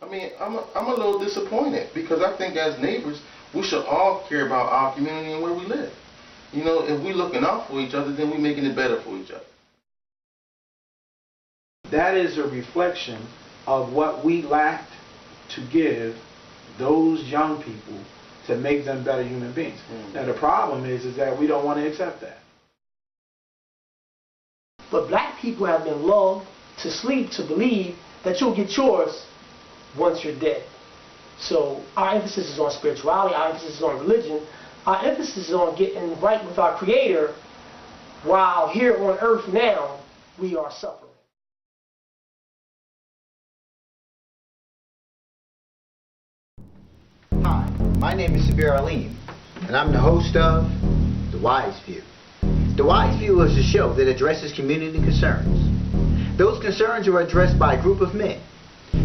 I mean, I'm a little disappointed because I think as neighbors, we should all care about our community and where we live. You know, if we're looking out for each other, then we're making it better for each other. That is a reflection of what we lacked to give those young people to make them better human beings. Now the problem is that we don't want to accept that. But black people have been lulled to sleep to believe that you'll get yours once you're dead. So our emphasis is on spirituality, our emphasis is on religion, our emphasis is on getting right with our Creator, while here on earth now, we are suffering. Hi, my name is Sabir Aleem, and I'm the host of The Wise View. The Wise View is a show that addresses community concerns. Those concerns are addressed by a group of men.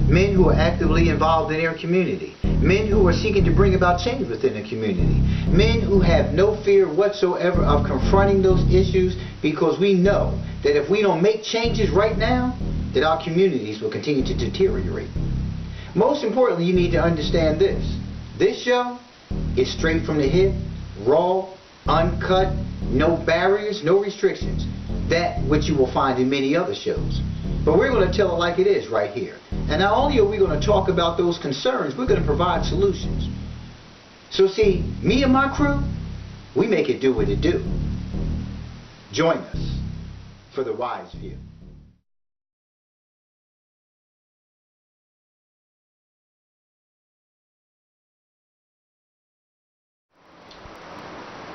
Men who are actively involved in their community. Men who are seeking to bring about change within the community. Men who have no fear whatsoever of confronting those issues, because we know that if we don't make changes right now, that our communities will continue to deteriorate. Most importantly, you need to understand this. This show is straight from the hip, raw, uncut, no barriers, no restrictions. That which you will find in many other shows. But we're going to tell it like it is right here. And not only are we going to talk about those concerns, we're going to provide solutions. So see, me and my crew, we make it do what it do. Join us for The Wise View.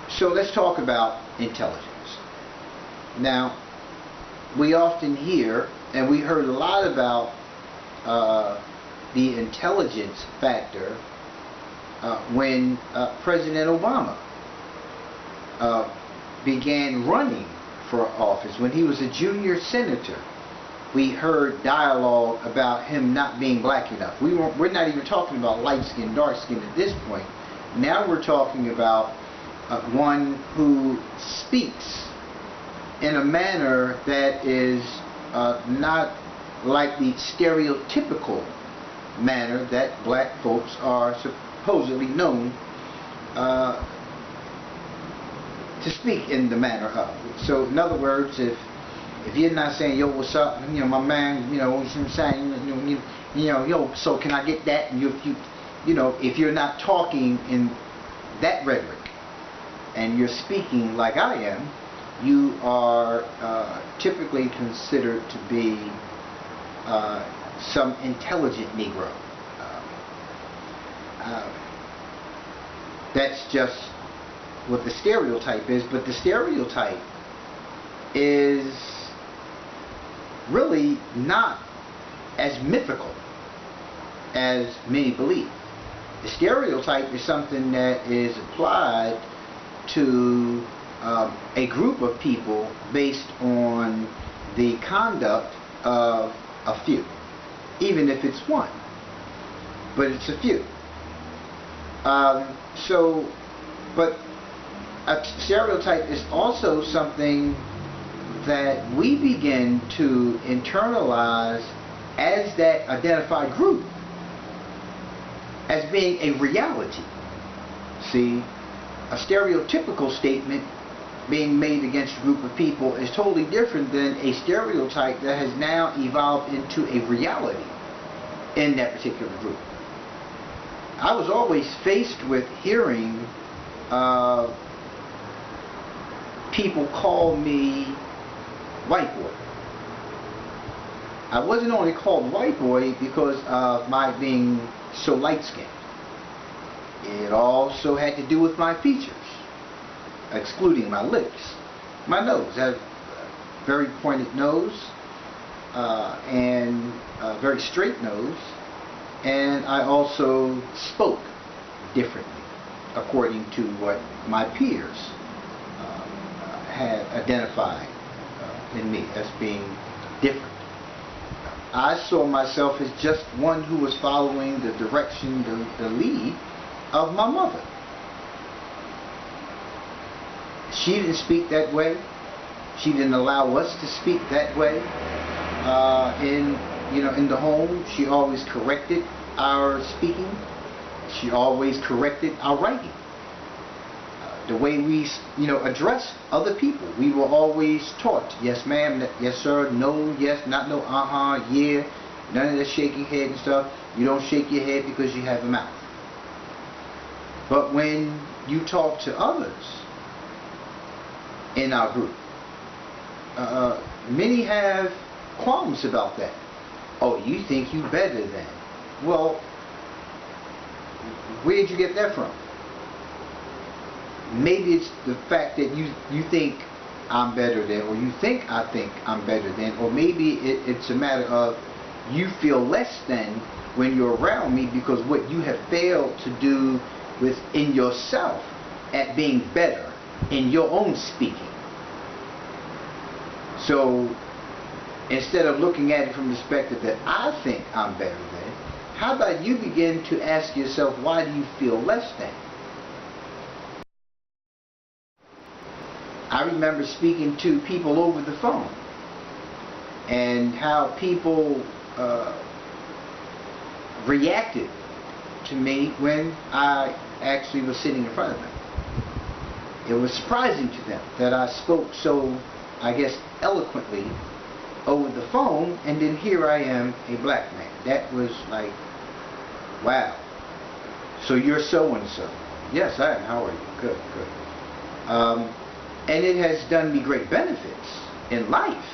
So let's talk about intelligence. Now, we often hear, and we heard a lot about the intelligence factor when President Obama began running for office. When he was a junior senator, we heard dialogue about him not being black enough. We're not even talking about light skin, dark skin at this point. Now we're talking about one who speaks in a manner that is not like the stereotypical manner that black folks are supposedly known to speak in the manner of. So in other words, if you're not saying, yo, what's up, you know, my man, you know what I'm saying, you know, yo, so can I get that? And you know, if you're not talking in that rhetoric and you're speaking like I am, you are typically considered to be some intelligent Negro. That's just what the stereotype is, but the stereotype is really not as mythical as many believe. The stereotype is something that is applied to a group of people based on the conduct of a few, even if it's one, but it's a few. But a stereotype is also something that we begin to internalize as that identified group as being a reality. See, a stereotypical statement being made against a group of people is totally different than a stereotype that has now evolved into a reality in that particular group. I was always faced with hearing people call me white boy. I wasn't only called white boy because of my being so light-skinned. It also had to do with my features, excluding my lips. My nose. I have a very pointed nose and a very straight nose, and I also spoke differently according to what my peers had identified in me as being different. I saw myself as just one who was following the direction, the lead of my mother. She didn't speak that way. She didn't allow us to speak that way in the home. She always corrected our speaking. She always corrected our writing. The way we, address other people. We were always taught, yes ma'am, yes sir, no, yes, not no, yeah, none of that shaking head and stuff. You don't shake your head because you have a mouth. But when you talk to others in our group, many have qualms about that. Oh, you think you better than. Well, where did you get that from? Maybe it's the fact that you think I'm better than, or you think I think I'm better than, or maybe it's a matter of you feel less than when you're around me because what you have failed to do within yourself at being better in your own speaking. So instead of looking at it from the perspective that I think I'm better than, how about you begin to ask yourself, why do you feel less than? I remember speaking to people over the phone and how people reacted to me when I actually was sitting in front of them. It was surprising to them that I spoke so, I guess, eloquently over the phone, and then here I am, a black man. That was like, wow. So you're so-and-so. Yes, I am. How are you? Good, good. And it has done me great benefits in life,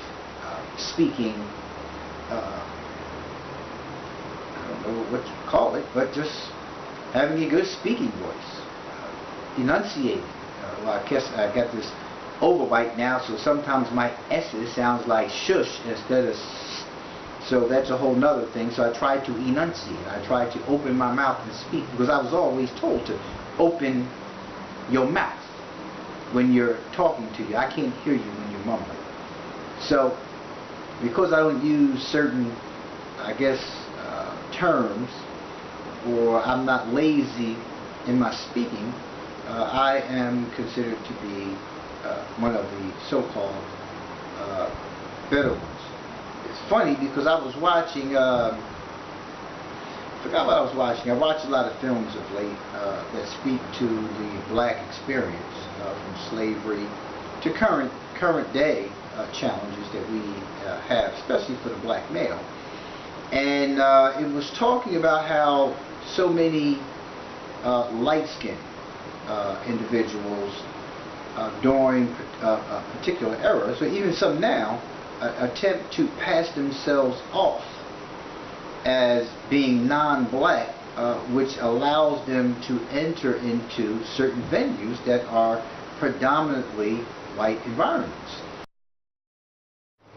speaking, I don't know what you call it, but just having a good speaking voice, enunciating. Well, I guess I got this overbite now, so sometimes my S's sounds like shush instead of s. So that's a whole nother thing. So I try to enunciate. I try to open my mouth and speak, because I was always told to open your mouth when you're talking to you. I can't hear you when you're mumbling. So because I don't use certain, I guess, terms, or I'm not lazy in my speaking, I am considered to be one of the so-called better ones. It's funny because I was watching, I forgot what I was watching. I watch a lot of films of late that speak to the black experience from slavery to current day challenges that we have, especially for the black male. And it was talking about how so many light-skinned individuals during particular eras, or even some now, attempt to pass themselves off as being non-black, which allows them to enter into certain venues that are predominantly white environments.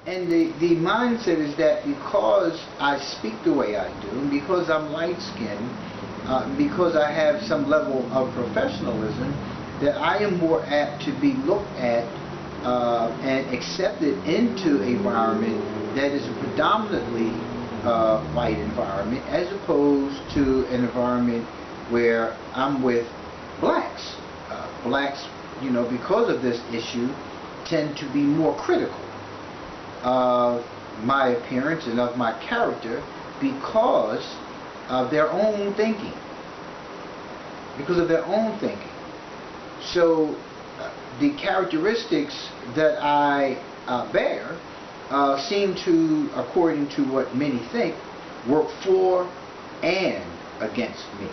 And the mindset is that because I speak the way I do, and because I'm light-skinned, because I have some level of professionalism, that I am more apt to be looked at and accepted into an environment that is a predominantly white environment, as opposed to an environment where I'm with blacks. Blacks, because of this issue, tend to be more critical of my appearance and of my character because of their own thinking. So the characteristics that I bear seem to, according to what many think, work for and against me.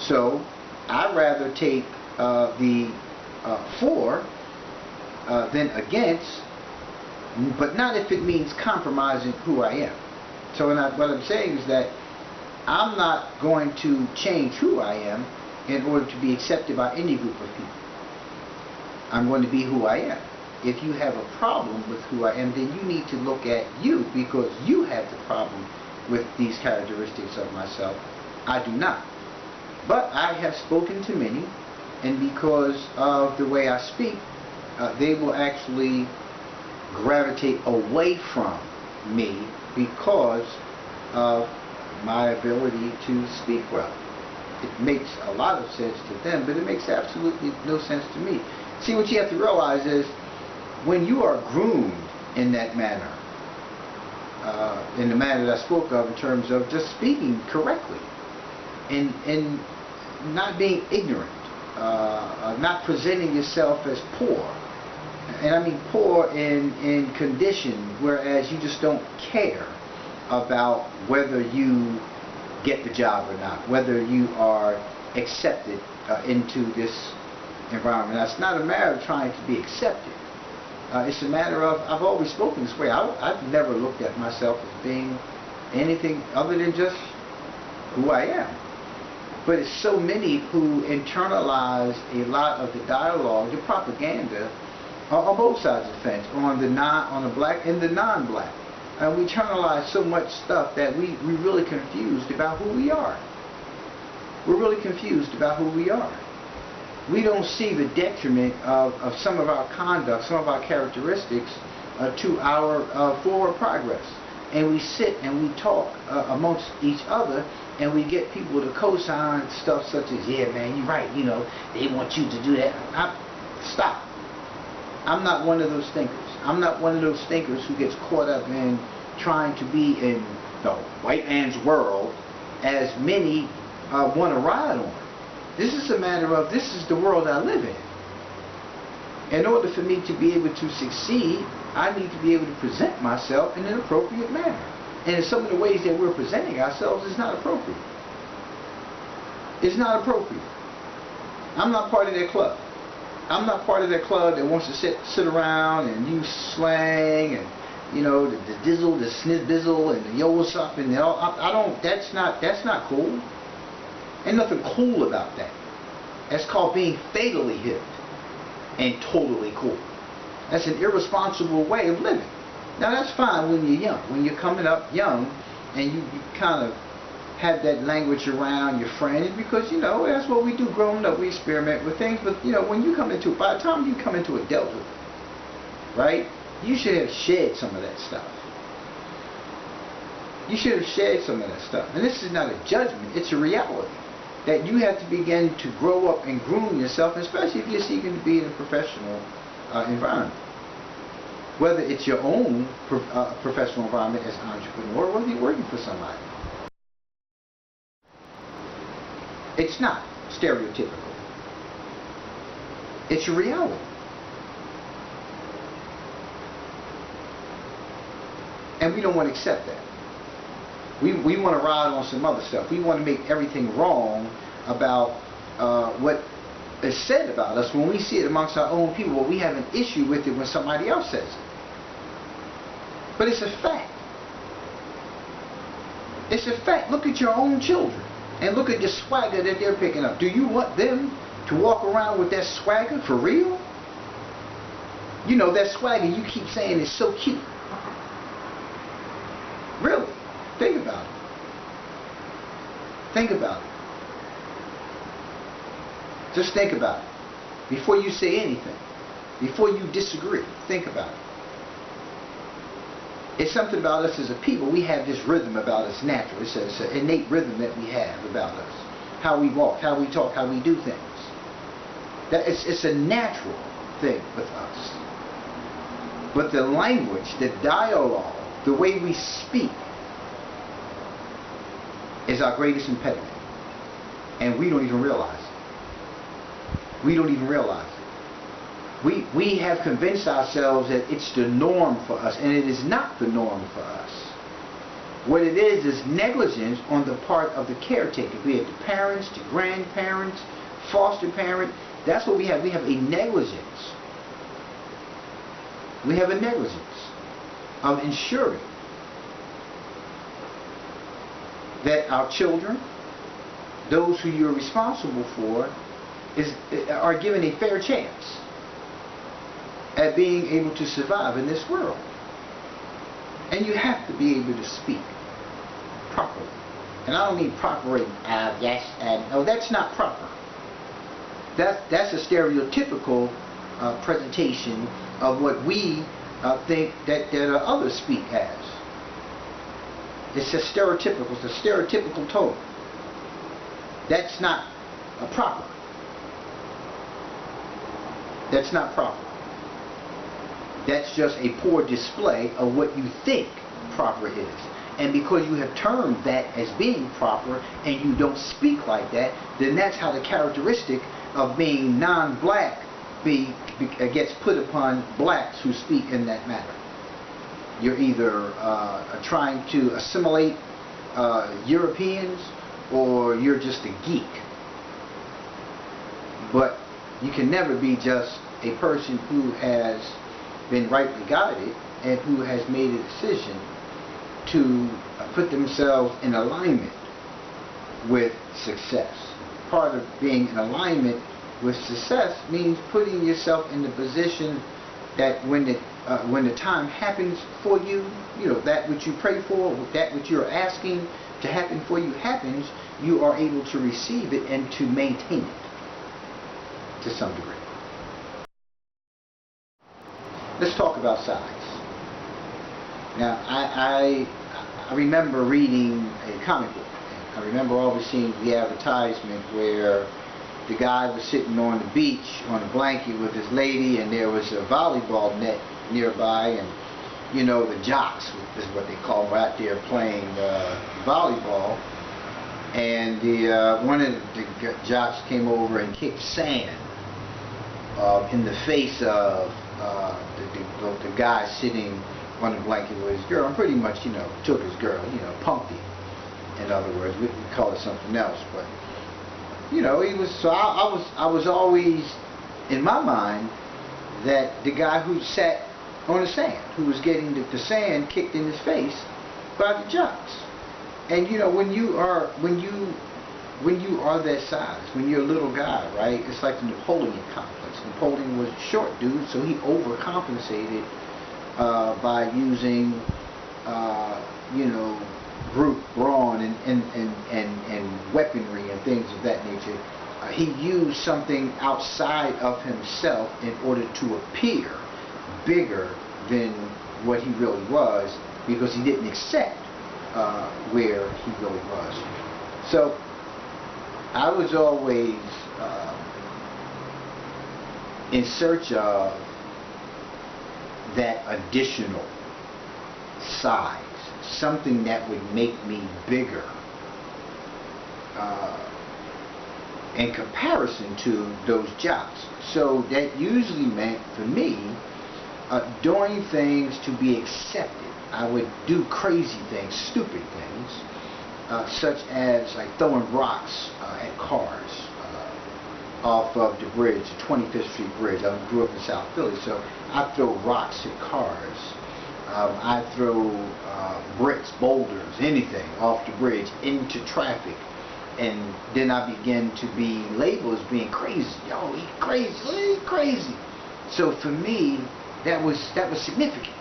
So I'd rather take the for than against, but not if it means compromising who I am. So what I'm saying is that I'm not going to change who I am in order to be accepted by any group of people. I'm going to be who I am. If you have a problem with who I am, then you need to look at you, because you have the problem with these characteristics of myself. I do not. But I have spoken to many, and because of the way I speak, they will actually gravitate away from me because of my ability to speak well. It makes a lot of sense to them, but it makes absolutely no sense to me. See, what you have to realize is when you are groomed in that manner, in the manner that I spoke of, in terms of just speaking correctly and not being ignorant, not presenting yourself as poor. And I mean poor in condition, whereas you just don't care about whether you get the job or not, whether you are accepted into this environment. That's not a matter of trying to be accepted. It's a matter of, I've always spoken this way. I've never looked at myself as being anything other than just who I am. But it's so many who internalize a lot of the dialogue, the propaganda, on both sides of the fence, on the black and the non-black. And we internalize so much stuff that we're really confused about who we are. We're really confused about who we are. We don't see the detriment of some of our conduct, some of our characteristics to our forward progress. And we sit and we talk amongst each other, and we get people to co-sign stuff such as, yeah man, you're right, you know, they want you to do that. Stop. I'm not one of those thinkers. I'm not one of those thinkers who gets caught up in trying to be in the white man's world, as many want to ride on. This is a matter of, this is the world I live in. In order for me to be able to succeed, I need to be able to present myself in an appropriate manner. And in some of the ways that we're presenting ourselves is not appropriate. It's not appropriate. I'm not part of that club. I'm not part of that club that wants to sit around and use slang and, you know, the dizzle, the snizbizzle, and the yo what's up, and all. I don't. That's not cool. Ain't nothing cool about that. That's called being fatally hip and totally cool. That's an irresponsible way of living. Now that's fine when you're young, when you're coming up young, and you kind of have that language around your friends, because, you know, that's what we do growing up. We experiment with things. But, you know, when you come into, by the time you come into adulthood, right, you should have shed some of that stuff. You should have shed some of that stuff. And this is not a judgment, it's a reality that you have to begin to grow up and groom yourself, especially if you're seeking to be in a professional environment. Whether it's your own professional environment as an entrepreneur, or whether you're working for somebody. It's not stereotypical. It's a reality. And we don't want to accept that. We want to ride on some other stuff. We want to make everything wrong about what is said about us when we see it amongst our own people. But we have an issue with it when somebody else says it. But it's a fact. It's a fact. Look at your own children. And look at the swagger that they're picking up. Do you want them to walk around with that swagger for real? You know, that swagger you keep saying is so cute. Really? Think about it. Think about it. Just think about it. Before you say anything. Before you disagree. Think about it. It's something about us as a people. We have this rhythm about us naturally. It's an innate rhythm that we have about us. How we walk, how we talk, how we do things. It's a natural thing with us. But the language, the dialogue, the way we speak is our greatest impediment. And we don't even realize it. We don't even realize it. We have convinced ourselves that it's the norm for us, and it is not the norm for us. What it is negligence on the part of the caretaker, be it the parents, the grandparents, foster parent. That's what we have. We have a negligence. We have a negligence of ensuring that our children, those who you're responsible for, are given a fair chance at being able to survive in this world. And you have to be able to speak properly. And I don't mean proper in yes and no. That's not proper. That's a stereotypical presentation of what we think that others speak as. It's a stereotypical tone. That's not proper. That's not proper. That's just a poor display of what you think proper is. And because you have termed that as being proper and you don't speak like that, then that's how the characteristic of being non-black gets put upon blacks who speak in that manner. You're either trying to assimilate Europeans, or you're just a geek. But you can never be just a person who has been rightly guided and who has made a decision to put themselves in alignment with success. Part of being in alignment with success means putting yourself in the position that when the time happens for you, you know, that which you pray for, that which you're asking to happen for you happens, you are able to receive it and to maintain it to some degree. Let's talk about size. Now, I remember reading a comic book. I remember always seeing the advertisement where the guy was sitting on the beach on a blanket with his lady, and there was a volleyball net nearby, and you know, the jocks is what they call them, out there playing volleyball, and one of the jocks came over and kicked sand in the face of the guy sitting on the blanket with his girl, and pretty much, you know, took his girl, you know, punked him. In other words, we call it something else, but you know, he was. So I was always in my mind that the guy who sat on the sand, who was getting the sand kicked in his face by the jocks. And you know, when you are that size, when you're a little guy, right? It's like the Napoleon complex. Napoleon was a short dude, so he overcompensated by using, you know, brute brawn and weaponry and things of that nature. He used something outside of himself in order to appear bigger than what he really was, because he didn't accept where he really was. So I was always in search of that additional size, something that would make me bigger in comparison to those jocks. So that usually meant for me doing things to be accepted. I would do crazy things, stupid things, such as like throwing rocks at cars off of the bridge, the 25th Street Bridge. I grew up in South Philly, so I throw rocks at cars. I throw bricks, boulders, anything off the bridge into traffic, and then I begin to be labeled as being crazy. Yo, he crazy, he crazy. So for me, that was significant,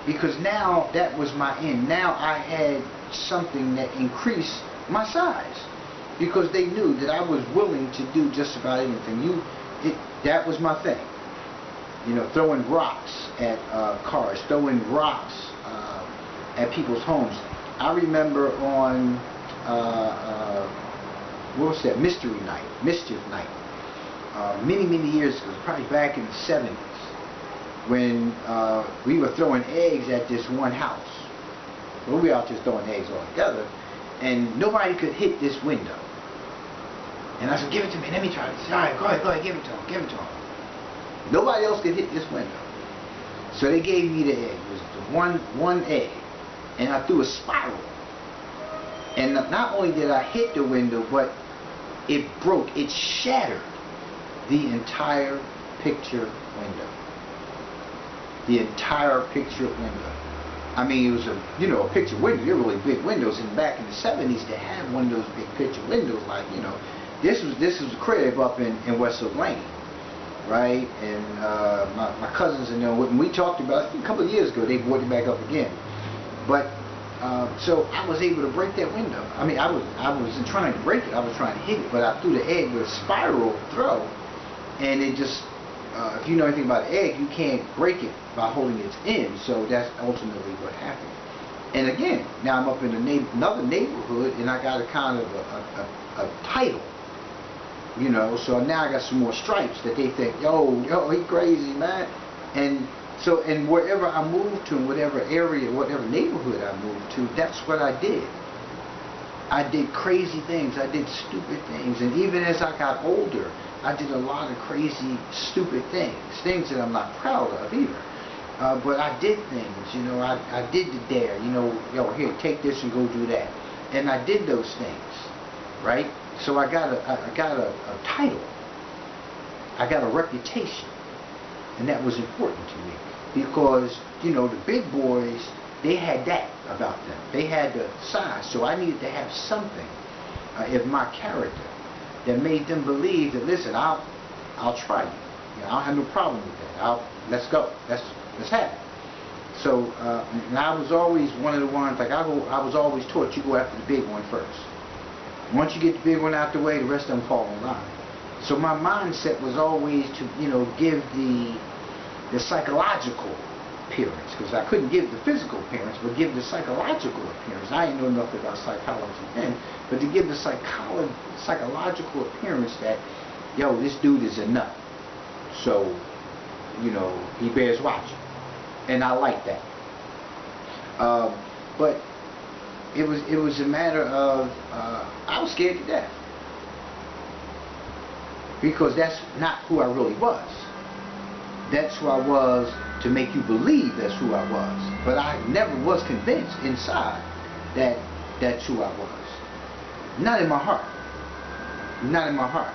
because now that was my end. Now I had something that increased my size, because they knew that I was willing to do just about anything. That was my thing. You know, throwing rocks at cars, throwing rocks at people's homes. I remember on what was that? Mischief night. Many years ago, probably back in the 70s, when we were throwing eggs at this one house. Well, we were out just throwing eggs all together, and nobody could hit this window. And I said, "Give it to me. Let me try it." He said, "All right, go ahead, give it to him." Nobody else could hit this window. So they gave me the egg. It was the one egg. And I threw a spiral. And not only did I hit the window, but it broke. It shattered the entire picture window. The entire picture window. I mean, it was a picture window. They're really big windows. And back in the 70s, they had one of those big picture windows. Like, you know, this was a crib up in West Oak Lane. Right, and my cousins and them, when we talked about it a couple of years ago, they brought it back up again. But so I was able to break that window. I mean, I wasn't trying to break it; I was trying to hit it. But I threw the egg with a spiral throw, and it just, if you know anything about an egg, you can't break it by holding its end. So that's ultimately what happened. And again, now I'm up in another neighborhood, and I got a kind of a title. You know, so now I got some more stripes that they think, yo, he crazy, man. And So, and wherever I moved to, in whatever area, whatever neighborhood I moved to, that's what I did. I did crazy things. I did stupid things. And even as I got older, I did a lot of crazy, stupid things that I'm not proud of either. But I did things, you know, I did the dare, you know, yo, here, take this and go do that. And I did those things, right? So I got a title. I got a reputation. And that was important to me. Because, you know, the big boys, they had that about them. They had the size. So I needed to have something in my character that made them believe that, listen, I'll try you. You know, I don't have no problem with that. Let's go. Let's have it. So, and I was always one of the ones, like I was always taught, you go after the big one first. Once you get the big one out the way, the rest of them fall in line. So my mindset was always to, you know, give the psychological appearance, because I couldn't give the physical appearance, but give the psychological appearance. I didn't know enough about psychology then, but to give the psychological appearance that, yo, this dude is a nut. So, you know, he bears watching. And I like that. But it was a matter of, I was scared to death. Because that's not who I really was. That's who I was to make you believe that's who I was. But I never was convinced inside that that's who I was. Not in my heart. Not in my heart.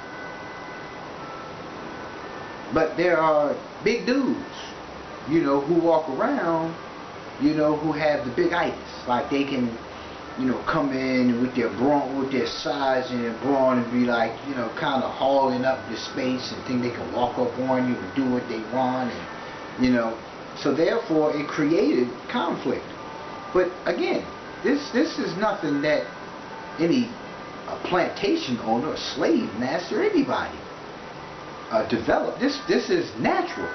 But there are big dudes, you know, who walk around, you know, who have the big itis. Like they can, you know, come in with their brawn, with their size and their brawn and be like, you know, kind of hauling up the space and think they can walk up on you and do what they want, and, you know, so therefore it created conflict. But again, this is nothing that any plantation owner, a slave master, anybody developed. This is natural.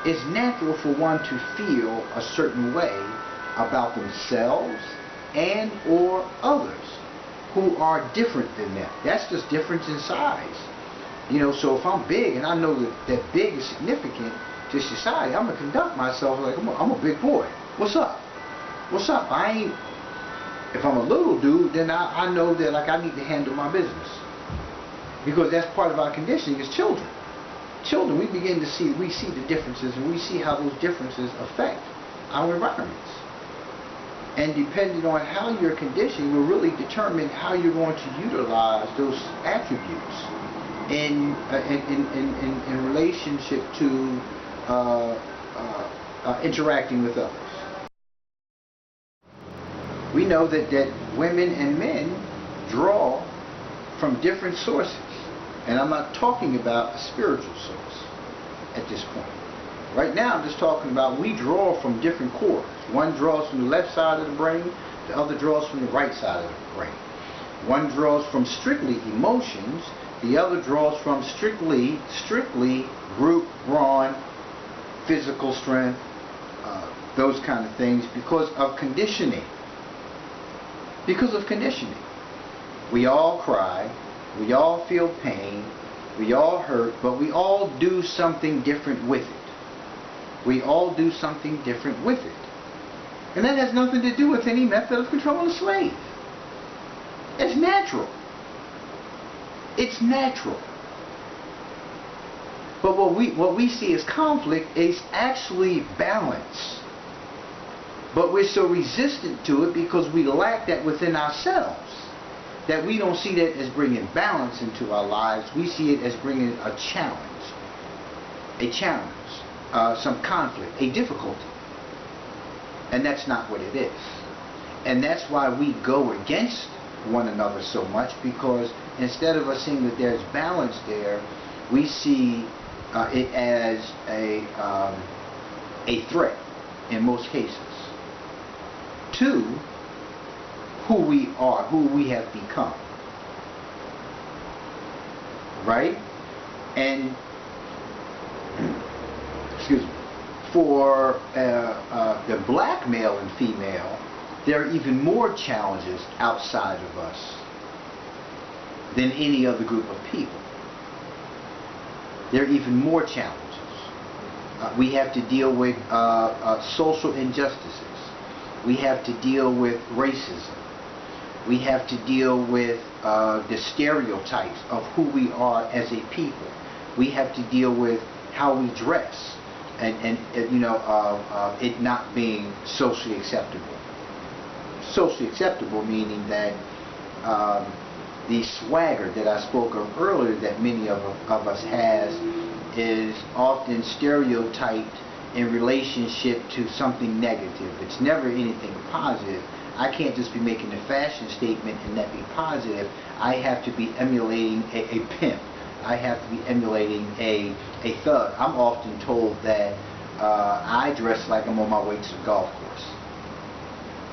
It's natural for one to feel a certain way about themselves and or others who are different than them. That's just difference in size. You know, so if I'm big and I know that big is significant to society, I'm gonna conduct myself like I'm a big boy. What's up? What's up? If I'm a little dude, then I know that, like, I need to handle my business. Because that's part of our conditioning as children. Children, we see the differences, and we see how those differences affect our environments. And depending on how you're conditioned will really determine how you're going to utilize those attributes in relationship to interacting with others. We know that women and men draw from different sources. And I'm not talking about a spiritual source at this point. Right now I'm just talking about we draw from different cores. One draws from the left side of the brain, the other draws from the right side of the brain. One draws from strictly emotions, the other draws from strictly brute, brawn, physical strength, those kind of things, because of conditioning. Because of conditioning. We all cry, we all feel pain, we all hurt, but we all do something different with it. We all do something different with it. And that has nothing to do with any method of controlling a slave. It's natural. It's natural. But what we see as conflict is actually balance. But we're so resistant to it because we lack that within ourselves, that we don't see that as bringing balance into our lives. We see it as bringing a challenge, some conflict, a difficulty. And that's not what it is. And that's why we go against one another so much, because instead of us seeing that there's balance there, we see it as a threat in most cases to who we are, who we have become. Right? And excuse me, for the black male and female, there are even more challenges outside of us than any other group of people. There are even more challenges. We have to deal with social injustices. We have to deal with racism. We have to deal with the stereotypes of who we are as a people. We have to deal with how we dress and you know, it not being socially acceptable. Socially acceptable meaning that the swagger that I spoke of earlier that many of us has is often stereotyped in relationship to something negative. It's never anything positive. I can't just be making a fashion statement and that be positive. I have to be emulating a pimp. I have to be emulating a thug. I'm often told that I dress like I'm on my way to the golf course.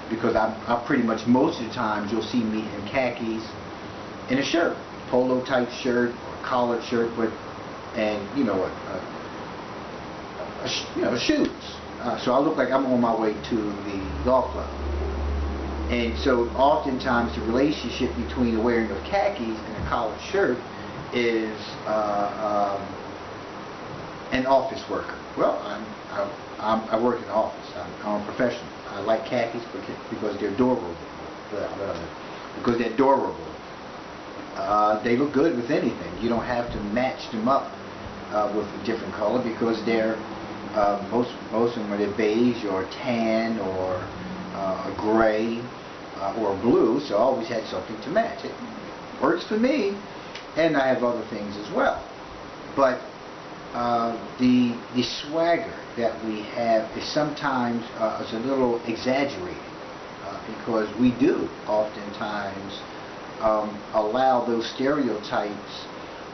Because I pretty much most of the times you'll see me in khakis and a shirt, polo type shirt or collared shirt with, and you know, shoes. So I look like I'm on my way to the golf club. And so oftentimes the relationship between the wearing of khakis and a collared shirt is an office worker. Well, I work in the office. I'm a professional. I like khakis because they're durable. Because they're durable. They look good with anything. You don't have to match them up with a different color because they're most of them are beige or tan or a gray or blue. So I always had something to match. It works for me, and I have other things as well. But the swagger that we have is sometimes is a little exaggerated because we do oftentimes allow those stereotypes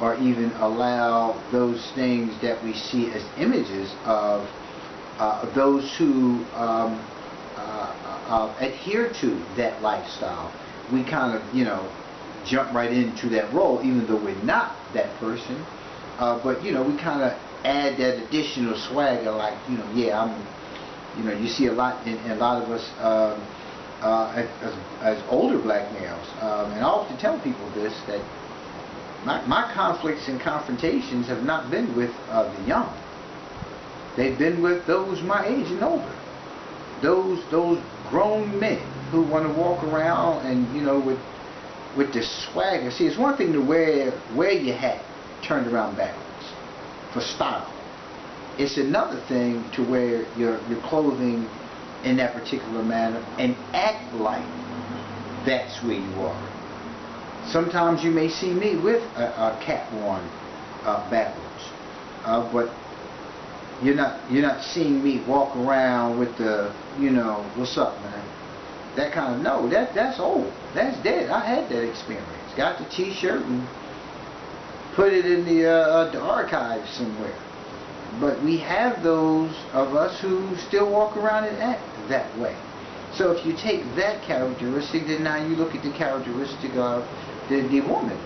or even allow those things that we see as images of those who adhere to that lifestyle. We kind of, you know, jump right into that role even though we're not that person. But you know, we kind of add that additional swagger, like, you know, yeah, I'm, you know, you see a lot in a lot of us as older black males, and I often tell people this, that my conflicts and confrontations have not been with the young. They've been with those my age and older. Those grown men who want to walk around and, you know, with this swagger. See, it's one thing to wear your hat turned around backwards for style. It's another thing to wear your clothing in that particular manner and act like that's where you are. Sometimes you may see me with a cap worn backwards, but you're not seeing me walk around with the, you know, what's up, man? That kind of, no, that's old, that's dead. I had that experience. Got the T-shirt and put it in the archives somewhere. But we have those of us who still walk around and act that way. So if you take that characteristic, then now you look at the characteristic of the woman.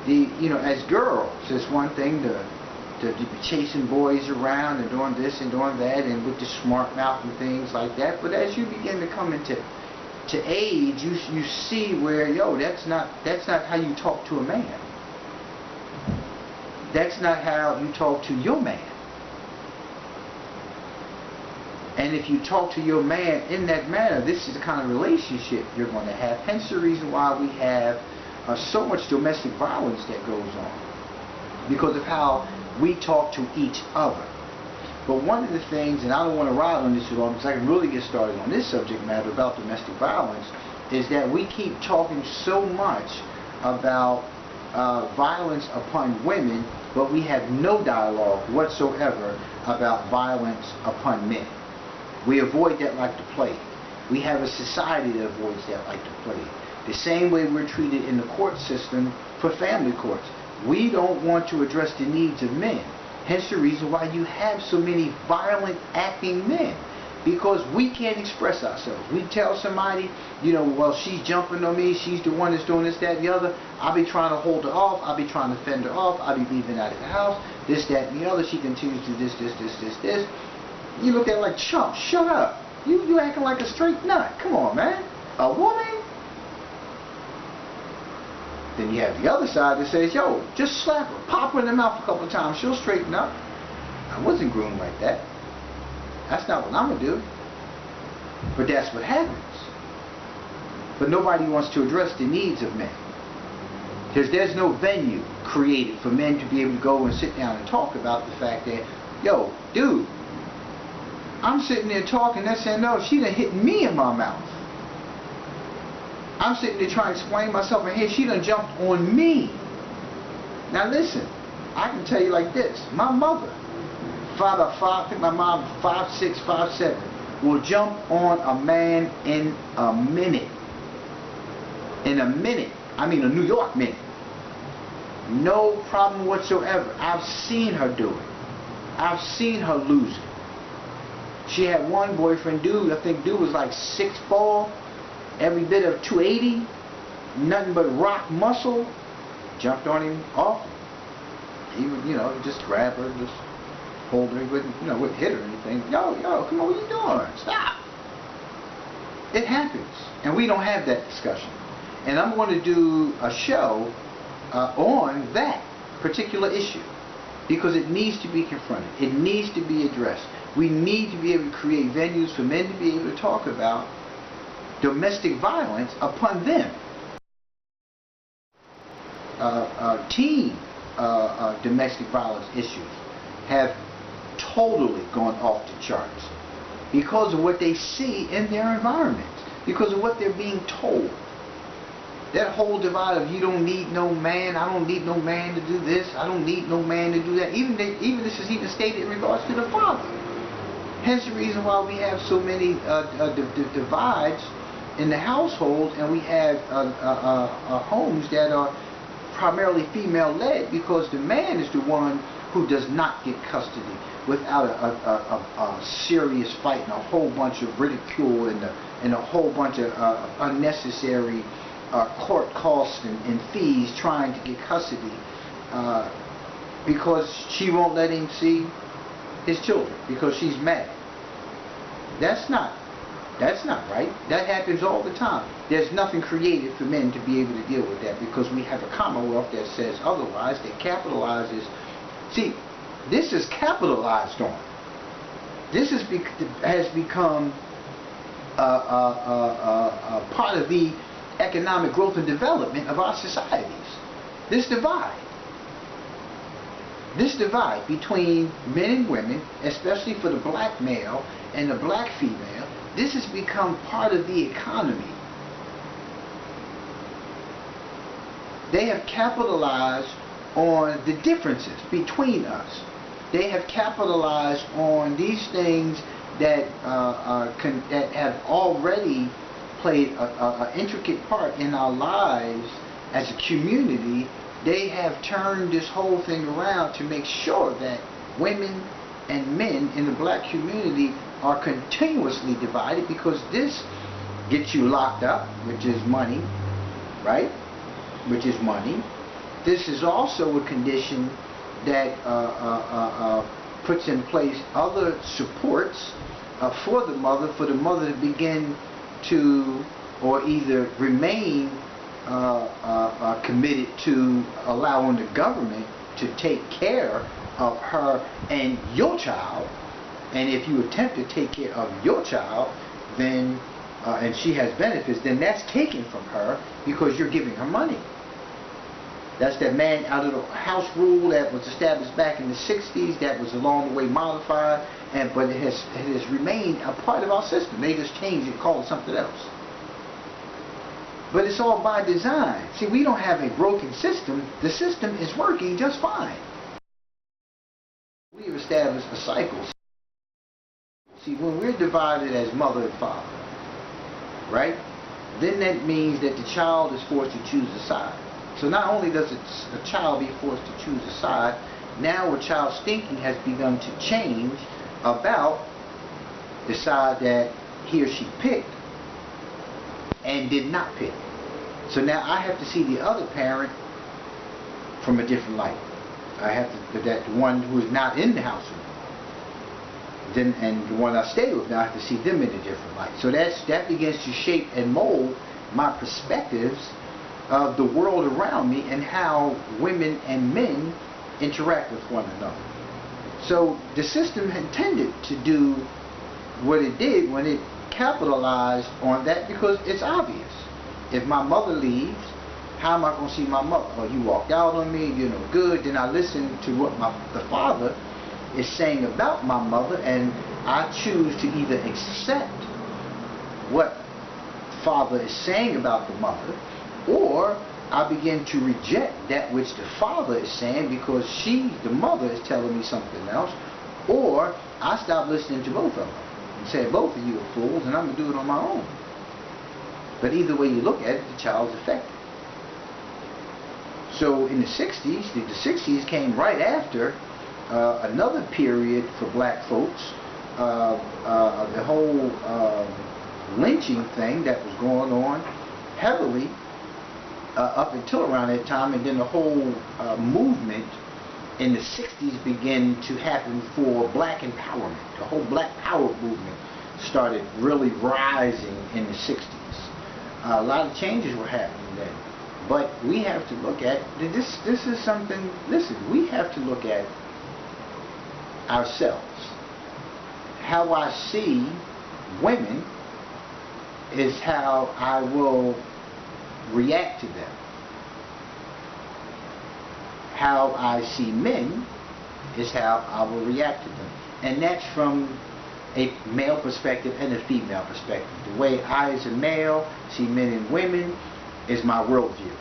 You know, as girls, it's one thing to be chasing boys around and doing this and doing that and with the smart mouth and things like that. But as you begin to come into age, you see where, yo, that's not how you talk to a man. That's not how you talk to your man. And if you talk to your man in that manner, this is the kind of relationship you're going to have. Hence the reason why we have so much domestic violence that goes on. Because of how we talk to each other. But one of the things, and I don't want to ride on this too long because I can really get started on this subject matter about domestic violence, is that we keep talking so much about violence upon women, but we have no dialogue whatsoever about violence upon men. We avoid that like the plague. We have a society that avoids that like the plague. The same way we're treated in the court system for family courts. We don't want to address the needs of men. Hence the reason why you have so many violent acting men. Because we can't express ourselves. We tell somebody, you know, well, she's jumping on me, she's the one that's doing this, that, and the other. I'll be trying to hold her off, I'll be trying to fend her off, I'll be leaving out of the house, this, that, and the other. She continues to do this. You look at it like, chump, shut up. You acting like a straight nut. Come on, man. A woman? Then you have the other side that says, yo, just slap her, pop her in the mouth a couple of times, she'll straighten up. I wasn't groomed like that. That's not what I'm going to do. But that's what happens. But nobody wants to address the needs of men. Because there's no venue created for men to be able to go and sit down and talk about the fact that, yo, dude, I'm sitting there talking, they're saying, no, she done hit me in my mouth. I'm sitting there trying to explain myself, and here she done jumped on me. Now listen, I can tell you like this. My mother, 5'5", I think my mom 5'6", 5'7", will jump on a man in a minute. In a minute. I mean a New York minute. No problem whatsoever. I've seen her do it. I've seen her lose it. She had one boyfriend, dude, I think dude was like 6'4", every bit of 280, nothing but rock muscle. Jumped on him off. He would, just grab her, just hold her. He wouldn't hit her or anything. Yo, come on, what are you doing? Stop. It happens. And we don't have that discussion. And I'm going to do a show on that particular issue. Because it needs to be confronted. It needs to be addressed. We need to be able to create venues for men to be able to talk about domestic violence upon them. Teen domestic violence issues have totally gone off the charts because of what they see in their environment, because of what they're being told. That whole divide of you don't need no man, I don't need no man to do this, I don't need no man to do that. Even this is even stated in regards to the father. Hence the reason why we have so many divides in the household, and we have homes that are primarily female-led, because the man is the one who does not get custody without a serious fight and a whole bunch of ridicule and a whole bunch of unnecessary court costs and fees trying to get custody, because she won't let him see his children because she's mad. That's not right. That happens all the time. There's nothing created for men to be able to deal with that, because we have a commonwealth that says otherwise, that capitalizes. See, this is capitalized on. This has become a part of the economic growth and development of our societies. This divide between men and women, especially for the black male and the black female, this has become part of the economy. They have capitalized on the differences between us. They have capitalized on these things that that have already played an intricate part in our lives as a community. They have turned this whole thing around to make sure that women and men in the black community are continuously divided, because this gets you locked up, which is money, right? Which is money. This is also a condition that puts in place other supports for the mother to begin to, or either remain committed to allowing the government to take care of her and your child. And if you attempt to take care of your child, then and she has benefits, then that's taken from her because you're giving her money. That's that man out of the house rule that was established back in the 60s, that was along the way modified, but it has remained a part of our system. They just changed it, called it something else. But it's all by design. See, we don't have a broken system. The system is working just fine. We've established a cycle. See, when we're divided as mother and father, right, then that means that the child is forced to choose a side. So not only does a child be forced to choose a side, now a child's thinking has begun to change about the side that he or she picked and did not pick. So now I have to see the other parent from a different light. I have to, that the one who is not in the house with me, then, and the one I stay with, now I have to see them in a different light. So that begins to shape and mold my perspectives of the world around me and how women and men interact with one another. So the system intended to do what it did when it capitalized on that, because it's obvious. If my mother leaves, how am I going to see my mother? Oh, you walked out on me, you're no good. Then I listen to what the father is saying about my mother, and I choose to either accept what the father is saying about the mother, or I begin to reject that which the father is saying because the mother is telling me something else, or I stop listening to both of them and say both of you are fools and I'm going to do it on my own. But either way you look at it, the child's affected. So in the 60s, the 60s came right after another period for black folks, the whole lynching thing that was going on heavily up until around that time, and then the whole movement in the 60s began to happen for black empowerment. The whole black power movement started really rising in the 60s. A lot of changes were happening then. But we have to look at, this is something, listen, we have to look at ourselves. How I see women is how I will react to them. How I see men is how I will react to them. And that's from a male perspective and a female perspective. The way I as a male see men and women is my worldview.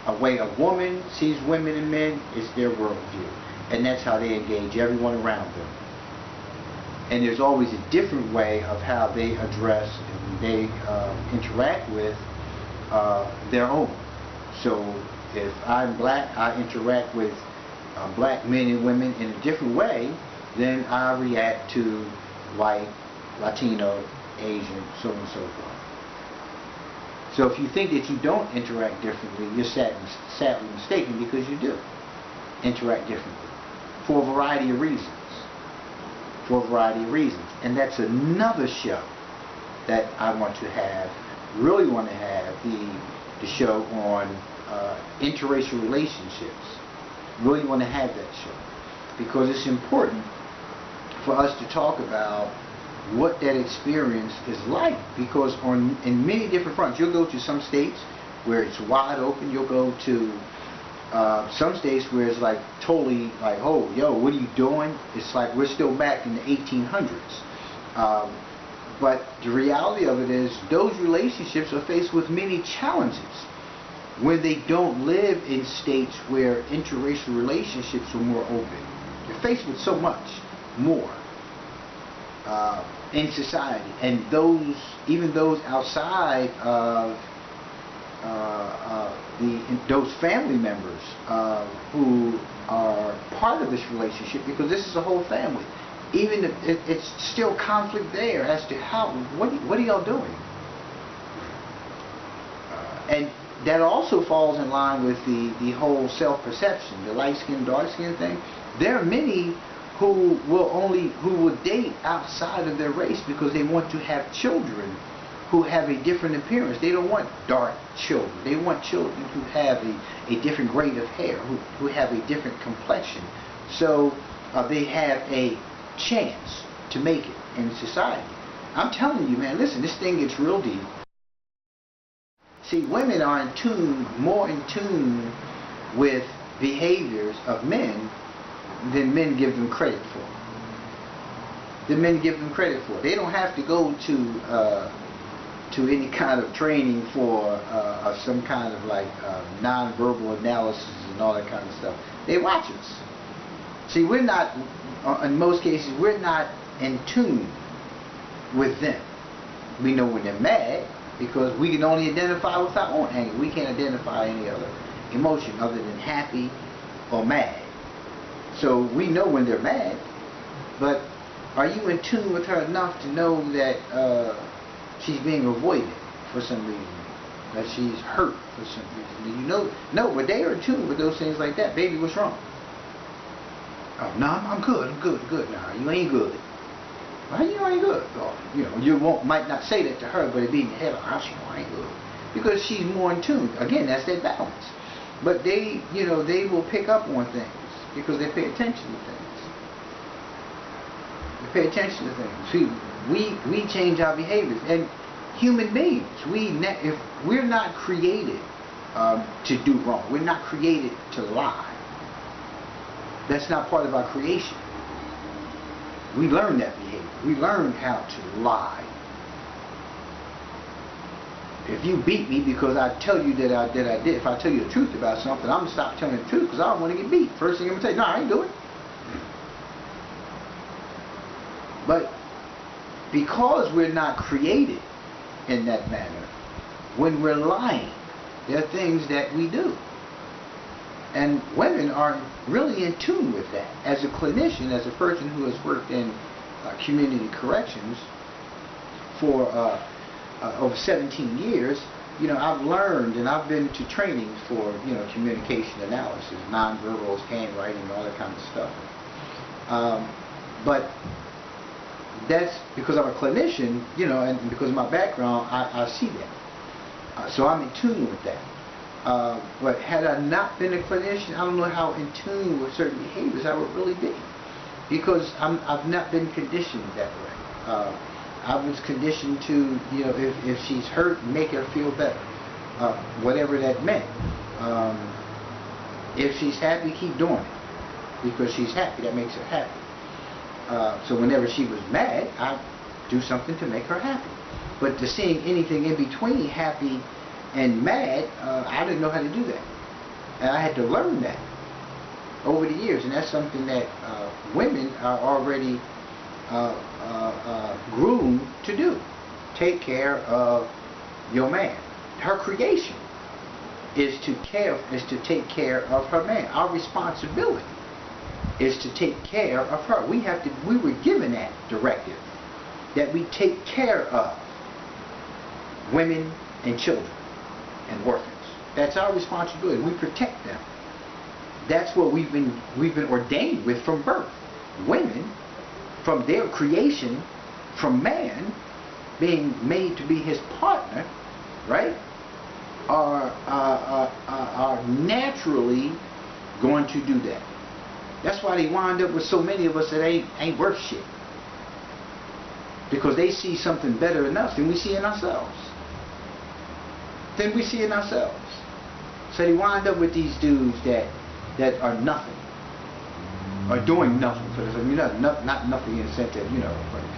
A way a woman sees women and men is their worldview. And that's how they engage everyone around them. And there's always a different way of how they address and they interact with their own. So if I'm black, I interact with black men and women in a different way than I react to white, Latino, Asian, so on and so forth. So if you think that you don't interact differently, you're sadly mistaken, because you do interact differently for a variety of reasons. For a variety of reasons. And that's another show that I want to have, really want to have, the show on interracial relationships. Really want to have that show, because it's important for us to talk about what that experience is like, because in many different fronts, you'll go to some states where it's wide open, you'll go to some states where it's like totally like, oh, yo, what are you doing? It's like we're still back in the 1800s. But the reality of it is those relationships are faced with many challenges when they don't live in states where interracial relationships are more open. They're faced with so much more in society, and even those outside of those family members who are part of this relationship, because this is a whole family. Even if it's still conflict there as to what are y'all doing? And that also falls in line with the whole self-perception, the light skin, dark skin thing. There are many who will date outside of their race because they want to have children who have a different appearance. They don't want dark children. They want children who have a different grade of hair, who have a different complexion. So they have a chance to make it in society. I'm telling you, man, listen, this thing gets real deep. See, women are more in tune with behaviors of men than men give them credit for. They don't have to go to any kind of training for some kind of like non-verbal analysis and all that kind of stuff. They watch us. See, we're not, in most cases, we're not in tune with them. We know when they're mad because we can only identify with our own anger. We can't identify any other emotion other than happy or mad. So we know when they're mad, but are you in tune with her enough to know that she's being avoided for some reason, that she's hurt for some reason? Do you know? No, but they are in tune with those things like that. Baby, what's wrong? Oh, no, I'm good. No, you ain't good. Why you ain't good? Oh, you might not say that to her, but it be in your head, I ain't good. Because she's more in tune. Again, that's their balance. But they will pick up on things because they pay attention to things. to pay attention to things. See, we change our behaviors, and human beings, if we're not created to do wrong, we're not created to lie. That's not part of our creation. We learn that behavior. We learn how to lie. If you beat me because I tell you that I did, if I tell you the truth about something, I'm going to stop telling you the truth because I don't want to get beat. First thing I'm going to say, no, I ain't doing it. But because we're not created in that manner, when we're lying, there are things that we do. And women are really in tune with that. As a clinician, as a person who has worked in community corrections for over 17 years, I've learned, and I've been to training for, communication analysis, nonverbals, handwriting, all that kind of stuff. But that's because I'm a clinician, and because of my background, I see that. So I'm in tune with that. But had I not been a clinician, I don't know how in tune with certain behaviors I would really be. Because I've not been conditioned that way. I was conditioned to, if she's hurt, make her feel better. Whatever that meant. If she's happy, keep doing it. Because she's happy, that makes her happy. So whenever she was mad, I'd do something to make her happy. But to seeing anything in between happy and mad, I didn't know how to do that. And I had to learn that over the years. And that's something that women are already groomed to do. Take care of your man. Her creation is to take care of her man. Our responsibility is to take care of her. We were given that directive, that we take care of women and children and orphans. That's our responsibility. We protect them. That's what we've been ordained with from birth. Women, from their creation, from man being made to be his partner, right, are naturally going to do that. That's why they wind up with so many of us that ain't worth shit. Because they see something better in us than we see in ourselves. So they wind up with these dudes that are nothing. Are doing nothing for themselves. Not nothing in the sense that,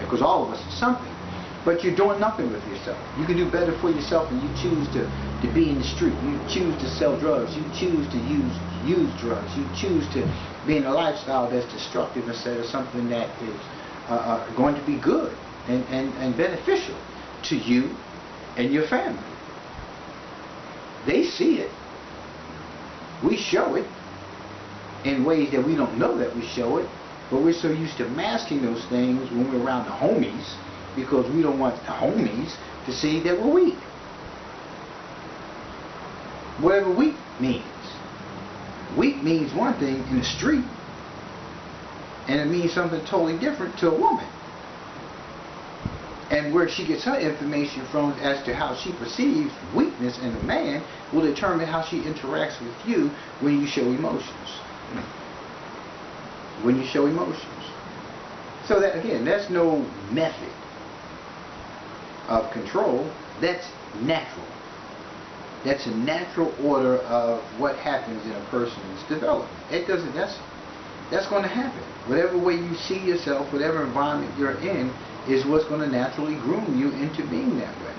because all of us are something. But you're doing nothing with yourself. You can do better for yourself, and you choose to be in the street. You choose to sell drugs. You choose to use drugs. You choose to be in a lifestyle that's destructive instead of something that is going to be good and beneficial to you and your family. They see it. We show it in ways that we don't know that we show it, but we're so used to masking those things when we're around the homies, because we don't want the homies to see that we're weak. Whatever weak means. Weak means one thing in the street, and it means something totally different to a woman. And where she gets her information from as to how she perceives weakness in a man will determine how she interacts with you when you show emotions. When you show emotions. So that, again, that's no method of control. That's natural. That's a natural order of what happens in a person's development. That's going to happen. Whatever way you see yourself, whatever environment you're in, is what's going to naturally groom you into being that way.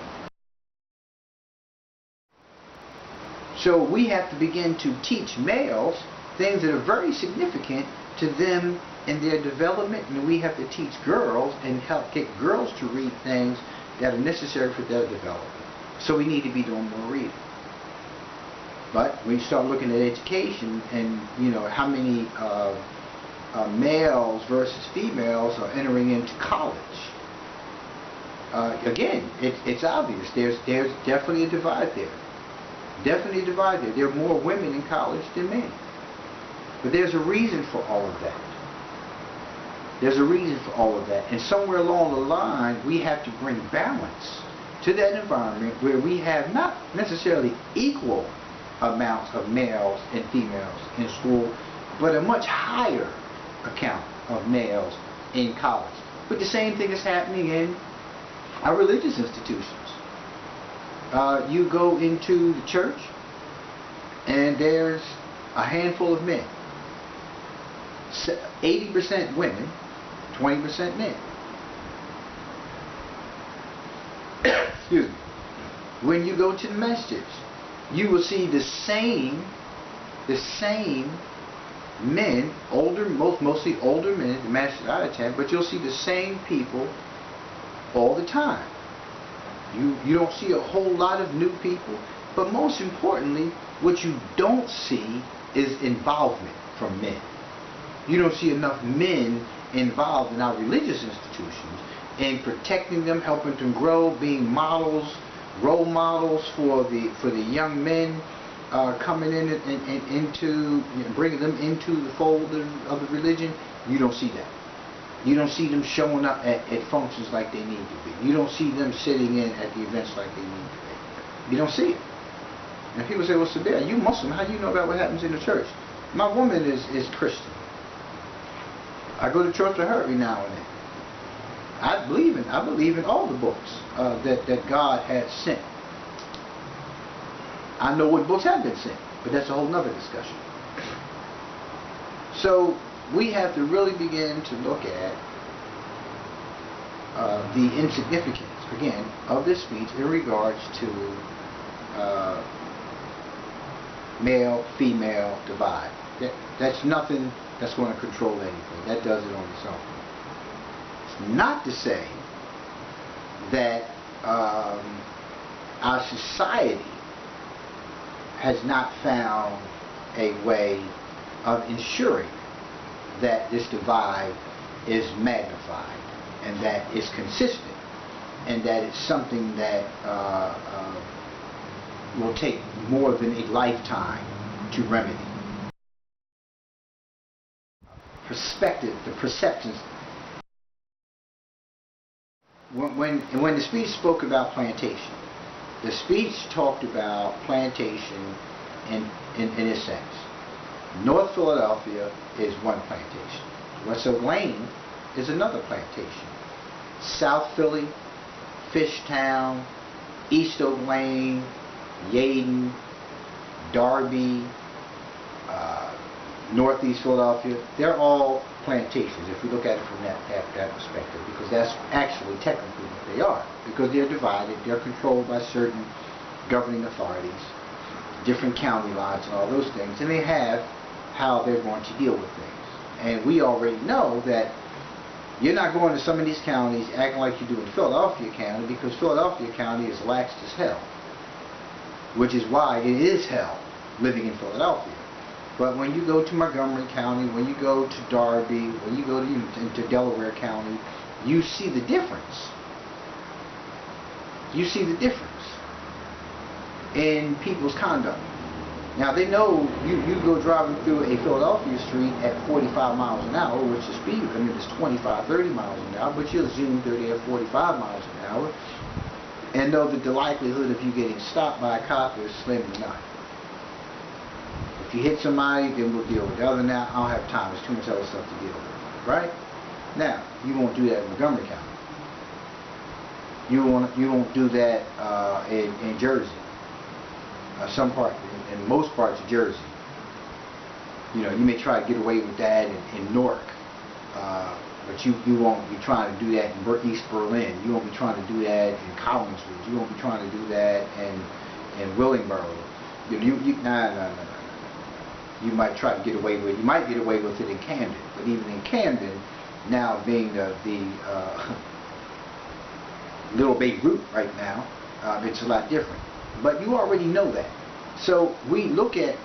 So we have to begin to teach males things that are very significant to them in their development, and we have to teach girls and help get girls to read things that are necessary for their development. So we need to be doing more reading. But when you start looking at education and how many males versus females are entering into college, again, it's obvious. There's definitely a divide there. Definitely a divide there. There are more women in college than men. But there's a reason for all of that. There's a reason for all of that. And somewhere along the line, we have to bring balance to that environment where we have not necessarily equal amounts of males and females in school, but a much higher account of males in college. But the same thing is happening in our religious institutions. You go into the church, and there's a handful of men. 80% women, 20% men. Excuse me. When you go to the masjids, you will see the same men, mostly older men at the masjid I attend, but you'll see the same people all the time. You don't see a whole lot of new people, but most importantly, what you don't see is involvement from men. You don't see enough men involved in our religious institutions in protecting them, helping them grow, being models, role models for the young men coming in and into, bringing them into the fold of the religion. You don't see that. You don't see them showing up at functions like they need to be. You don't see them sitting in at the events like they need to be. You don't see it. And people say, well, Sabir, you Muslim, how do you know about what happens in the church? My woman is Christian. I go to church with her every now and then. I believe in all the books that God has sent. I know what books have been sent, but that's a whole nother discussion. So we have to really begin to look at the insignificance, again, of this speech in regards to male-female divide. That's nothing that's going to control anything. That does it on its own. It's not to say that our society has not found a way of ensuring that this divide is magnified and that it's consistent and that it's something that will take more than a lifetime to remedy. Perspective, the perceptions. When the speech spoke about plantation, the speech talked about plantation in a sense. North Philadelphia is one plantation. West Oak Lane is another plantation. South Philly, Fishtown, East Oak Lane, Yaden, Darby, Northeast Philadelphia, they're all plantations if we look at it from that perspective, because that's actually technically what they are, because they're divided, they're controlled by certain governing authorities, different county lines and all those things, and they have how they're going to deal with things. And we already know that you're not going to some of these counties acting like you do in Philadelphia County, because Philadelphia County is lax as hell, which is why it is hell living in Philadelphia. But when you go to Montgomery County, when you go to Darby, when you go into Delaware County, you see the difference. You see the difference in people's conduct. Now they know you go driving through a Philadelphia street at 45 miles an hour, which the speed limit is 25, 30 miles an hour, but you'll zoom through there at 45 miles an hour, and know that the likelihood of you getting stopped by a cop is slim to none. If you hit somebody, then we'll deal with it. Other than that, I don't have time. There's too much other stuff to deal with. Right? Now, you won't do that in Montgomery County. You won't do that in Jersey. In most parts of Jersey. You know, you may try to get away with that in Newark. But you won't be trying to do that in East Berlin. You won't be trying to do that in Collinswood. You won't be trying to do that in Willingboro. No. You might try to get away with it. You might get away with it in Camden. But even in Camden, now being the Little Beirut right now, it's a lot different. But you already know that. So we look at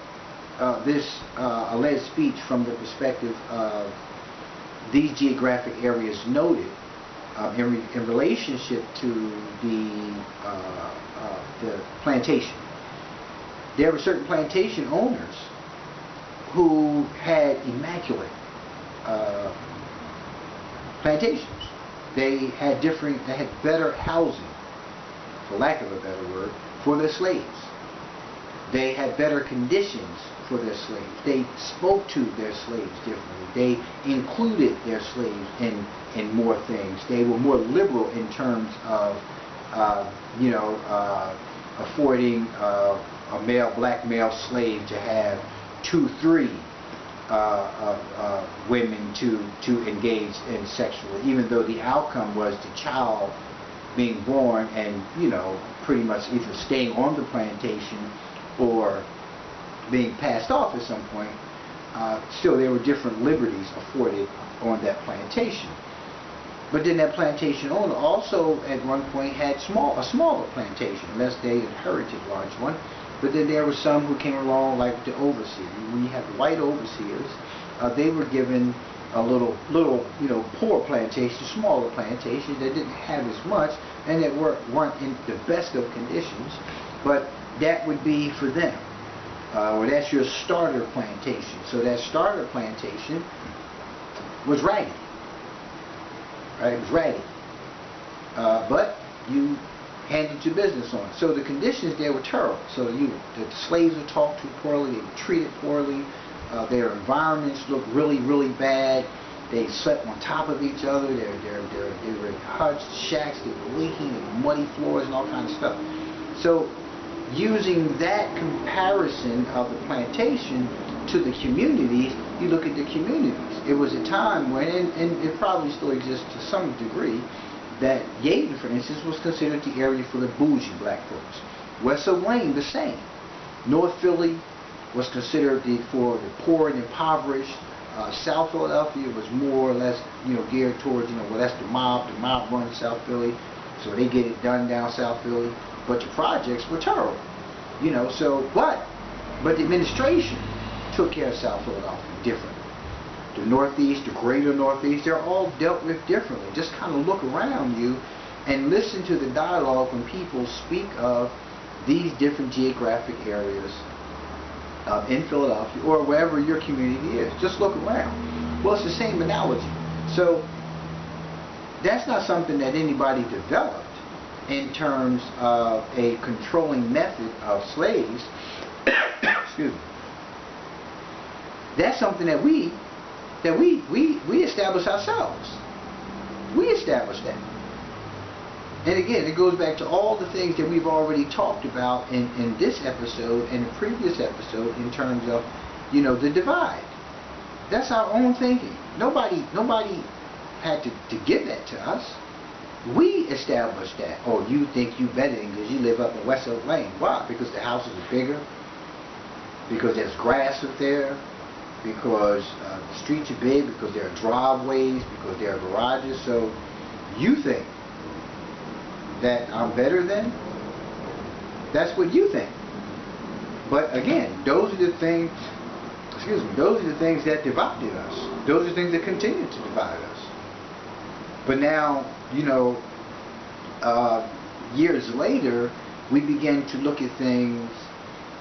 this alleged speech from the perspective of these geographic areas noted in relationship to the plantation. There were certain plantation owners who had immaculate plantations. They had better housing, for lack of a better word, for their slaves. They had better conditions for their slaves. They spoke to their slaves differently. They included their slaves in more things. They were more liberal in terms of, affording a black male slave to have 2, 3 women to engage in sexually, even though the outcome was the child being born and, pretty much either staying on the plantation or being passed off at some point. Still, there were different liberties afforded on that plantation. But then that plantation owner also at one point had a smaller plantation, unless they inherited a large one. But then there were some who came along, like the overseers. When you have the white overseers, they were given a little, poor plantation, smaller plantation that didn't have as much, and that weren't in the best of conditions. But that would be for them. Or that's your starter plantation. So that starter plantation was raggedy. Right? It was raggedy. But you handed your business on. So the conditions there were terrible. So the slaves were talked to poorly, they were treated poorly, their environments looked really, really bad. They slept on top of each other. They were in huts, shacks, they were leaking, there were muddy floors and all kinds of stuff. So using that comparison of the plantation to the communities, you look at the communities. It was a time when, and it probably still exists to some degree, that Yaden, for instance, was considered the area for the bougie black folks. West of Lane, the same. North Philly was considered for the poor and impoverished. South Philadelphia was more or less, geared towards, well, that's the mob. The mob runs South Philly, so they get it done down South Philly. But the projects were terrible, but the administration took care of South Philadelphia differently. The Northeast, the greater Northeast, they're all dealt with differently. Just kind of look around you and listen to the dialogue when people speak of these different geographic areas in Philadelphia or wherever your community is. Just look around. Well, it's the same analogy. So that's not something that anybody developed in terms of a controlling method of slaves. Excuse me. That's something that we establish ourselves. We establish that. And again, it goes back to all the things that we've already talked about in this episode and the previous episode in terms of, the divide. That's our own thinking. Nobody had to give that to us. We established that. Oh, you think you better because you live up in West Oak Lane. Why? Because the houses are bigger, because there's grass up there, because the streets are big, because there are driveways, because there are garages. So you think that I'm better than? That's what you think. But again, those are the things, those are the things that divided us. Those are the things that continue to divide us. But now, years later, we begin to look at things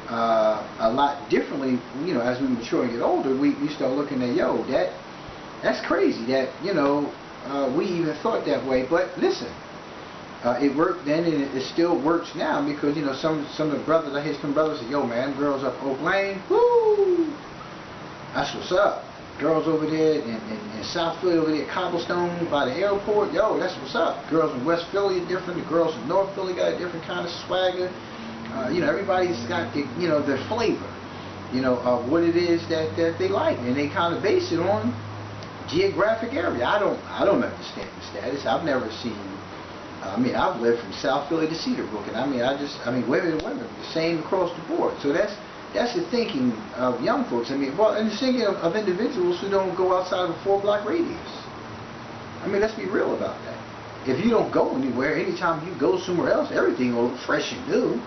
a lot differently. As we mature and get older, we start looking at, that's crazy that, we even thought that way. But listen, it worked then and it still works now because, some of the brothers, I hear some brothers say, yo man, girls up Oak Lane, woo, that's what's up. Girls over there in South Philly, over there at Cobblestone by the airport, yo, that's what's up. Girls in West Philly are different. The girls in North Philly got a different kind of swagger. Everybody's got their flavor, of what it is that they like, and they kind of base it on geographic area. I don't understand the status. I've never seen. I've lived from South Philly to Cedarbrook, and women are women, the same across the board. So that's the thinking of young folks. And the thinking of individuals who don't go outside of a 4-block radius. Let's be real about that. If you don't go anywhere, anytime you go somewhere else, everything will look fresh and new.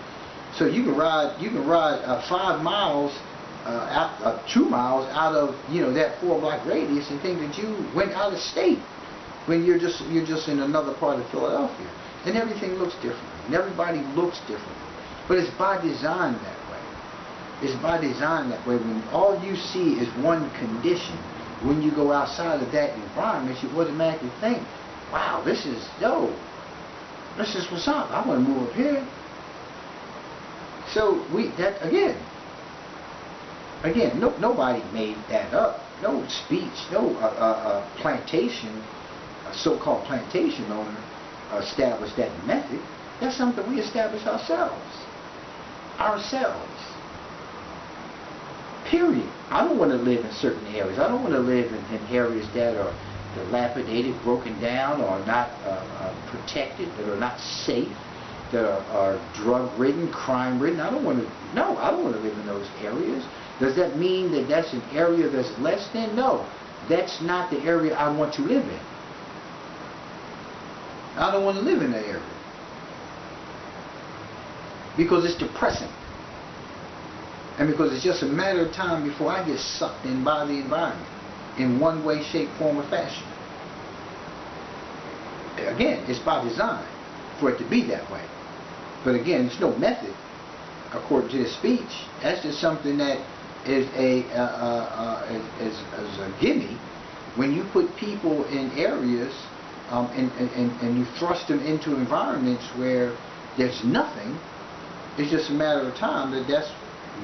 So you can ride 5 miles, 2 miles out of that 4-block radius and think that you went out of state when you're just in another part of Philadelphia. And everything looks different. And everybody looks different. But it's by design that way. It's by design that way. When all you see is one condition, when you go outside of that environment, you automatically think, wow, this is what's up. I want to move up here. So nobody made that up. No speech, no plantation, so-called plantation owner established that method. That's something we established ourselves. Period. I don't want to live in certain areas. I don't want to live in areas that are dilapidated, broken down, or not protected, that are not safe, that are drug-ridden, crime-ridden. I don't want to live in those areas. Does that mean that that's an area that's less than? No. That's not the area I want to live in. I don't want to live in that area. Because it's depressing. And because it's just a matter of time before I get sucked in by the environment in one way, shape, form, or fashion. Again, it's by design for it to be that way. But again, there's no method according to this speech. That's just something that is a gimme when you put people in areas and you thrust them into environments where there's nothing. It's just a matter of time that's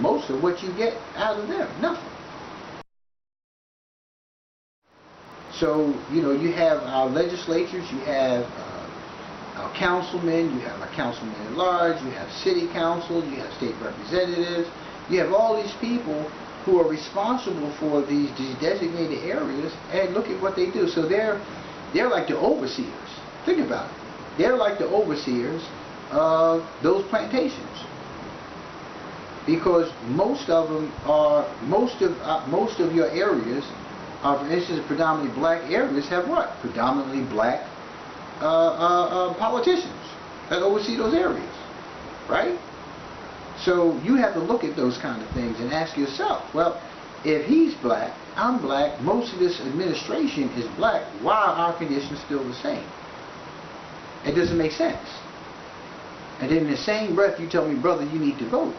most of what you get out of them. Nothing. So, you have our legislatures, you have our councilmen, you have our councilmen at large, you have city council, you have state representatives, you have all these people who are responsible for these designated areas, and look at what they do. So they're like the overseers. Think about it. They're like the overseers of those plantations. Because most of them are, most of your areas, for instance, predominantly black areas, have what? Predominantly black politicians that oversee those areas, right? So you have to look at those kind of things and ask yourself, well, if he's black, I'm black, most of this administration is black, why are our conditions still the same? It doesn't make sense. And then in the same breath, you tell me, brother, you need to vote.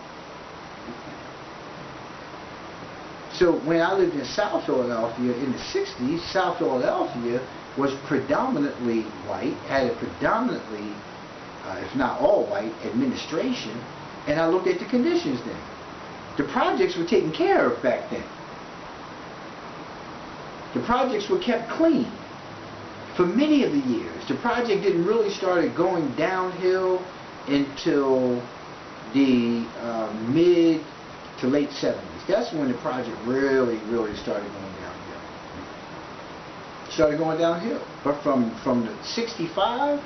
So when I lived in South Philadelphia in the 60s, South Philadelphia was predominantly white, had a predominantly, if not all white, administration, and I looked at the conditions then. The projects were taken care of back then. The projects were kept clean for many of the years. The project didn't really start going downhill until the mid to late 70s. That's when the project really started going downhill. But from the 65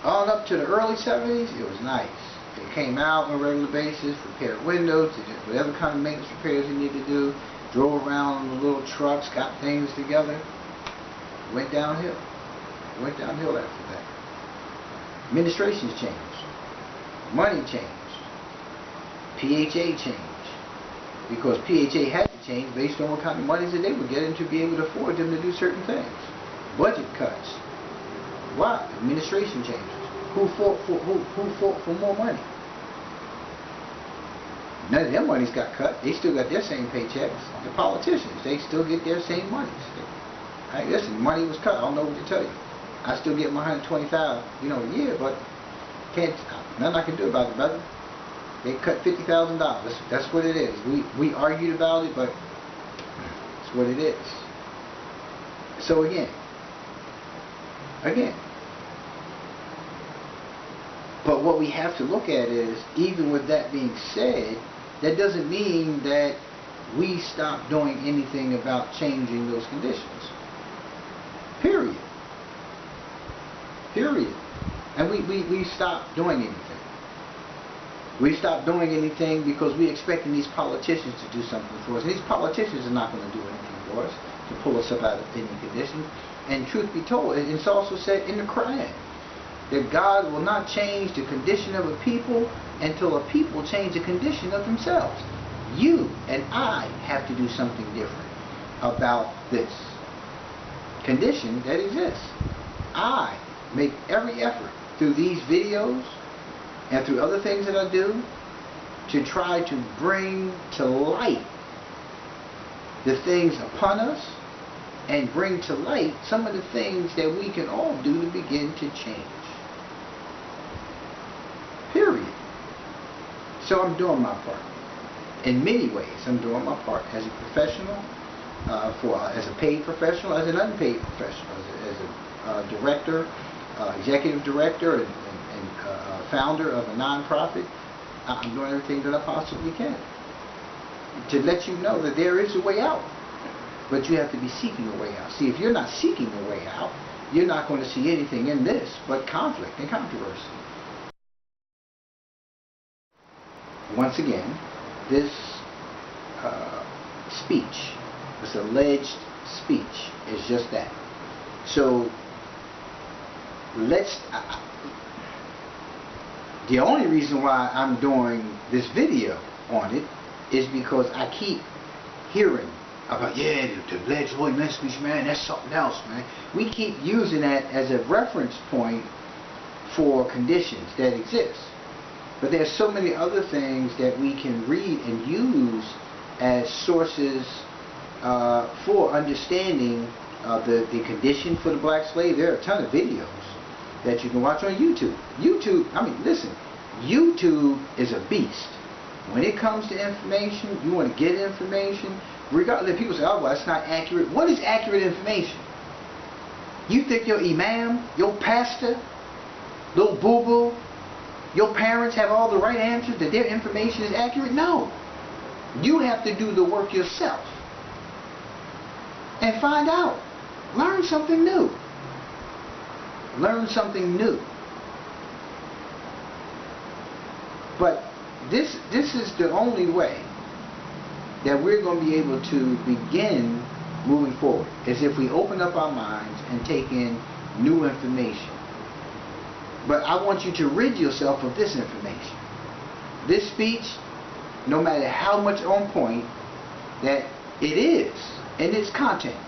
on up to the early 70s, it was nice. They came out on a regular basis, repaired windows, did whatever kind of maintenance repairs you need to do, drove around in the little trucks, got things together, went downhill. Went downhill after that. Administrations changed. Money changed. PHA changed. Because PHA had to change based on what kind of monies that they were getting to be able to afford them to do certain things. Budget cuts. Why? Administration changes. Who fought for more money? None of their monies got cut. They still got their same paychecks. The politicians, they still get their same monies. Hey, listen, money was cut. I don't know what to tell you. I still get my $120,000, a year, but nothing I can do about it, brother. They cut $50,000. That's what it is. We argued about it, but it's what it is. So again. But what we have to look at is, even with that being said, that doesn't mean that we stop doing anything about changing those conditions. Period. And we stopped doing anything. We stopped doing anything because we're expecting these politicians to do something for us. And these politicians are not going to do anything for us to pull us up out of any conditions. And truth be told, it's also said in the Quran that God will not change the condition of a people until a people change the condition of themselves. You and I have to do something different about this condition that exists. I make every effort through these videos and through other things that I do to try to bring to light the things upon us and bring to light some of the things that we can all do to begin to change. Period. So I'm doing my part. In many ways, I'm doing my part as a professional, as a paid professional, as an unpaid professional, as a director, executive director, and founder of a nonprofit. I'm doing everything that I possibly can to let you know that there is a way out, but you have to be seeking a way out. See, if you're not seeking a way out, you're not going to see anything in this but conflict and controversy. Once again, this speech, this alleged speech, is just that. So the only reason why I'm doing this video on it is because I keep hearing about, yeah, the alleged Willie Lynch speech, man, that's something else, man. We keep using that as a reference point for conditions that exist. But there's so many other things that we can read and use as sources for understanding the condition for the black slave. There are a ton of videos that you can watch on YouTube. I mean, listen, YouTube is a beast. When it comes to information, you want to get information, regardless if people say, oh, well, that's not accurate. What is accurate information? You think your imam, your pastor, little boo-boo, your parents have all the right answers, that their information is accurate? No. You have to do the work yourself and find out. Learn something new. Learn something new. But this is the only way that we're going to be able to begin moving forward, is if we open up our minds and take in new information. But I want you to rid yourself of this information. This speech, no matter how much on point that it is in its content,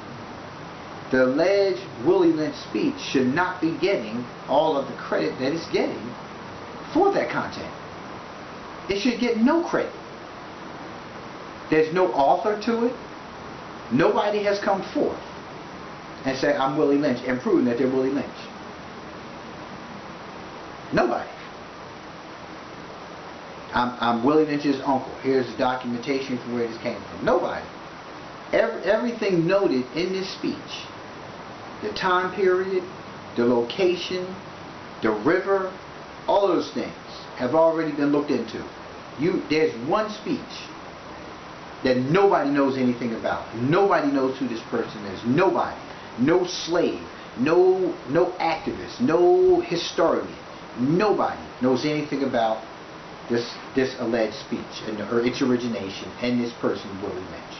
the alleged Willie Lynch speech should not be getting all of the credit that it's getting for that content. It should get no credit. There's no author to it. Nobody has come forth and said, I'm Willie Lynch, and proven that they're Willie Lynch. Nobody. I'm Willie Lynch's uncle. Here's the documentation from where this came from. Nobody. Everything noted in this speech, the time period, the location, the river, all of those things have already been looked into. There's one speech that nobody knows anything about. Nobody knows who this person is. Nobody. No slave. No activist. No historian. Nobody knows anything about this alleged speech or its origination and this person, Willie Lynch.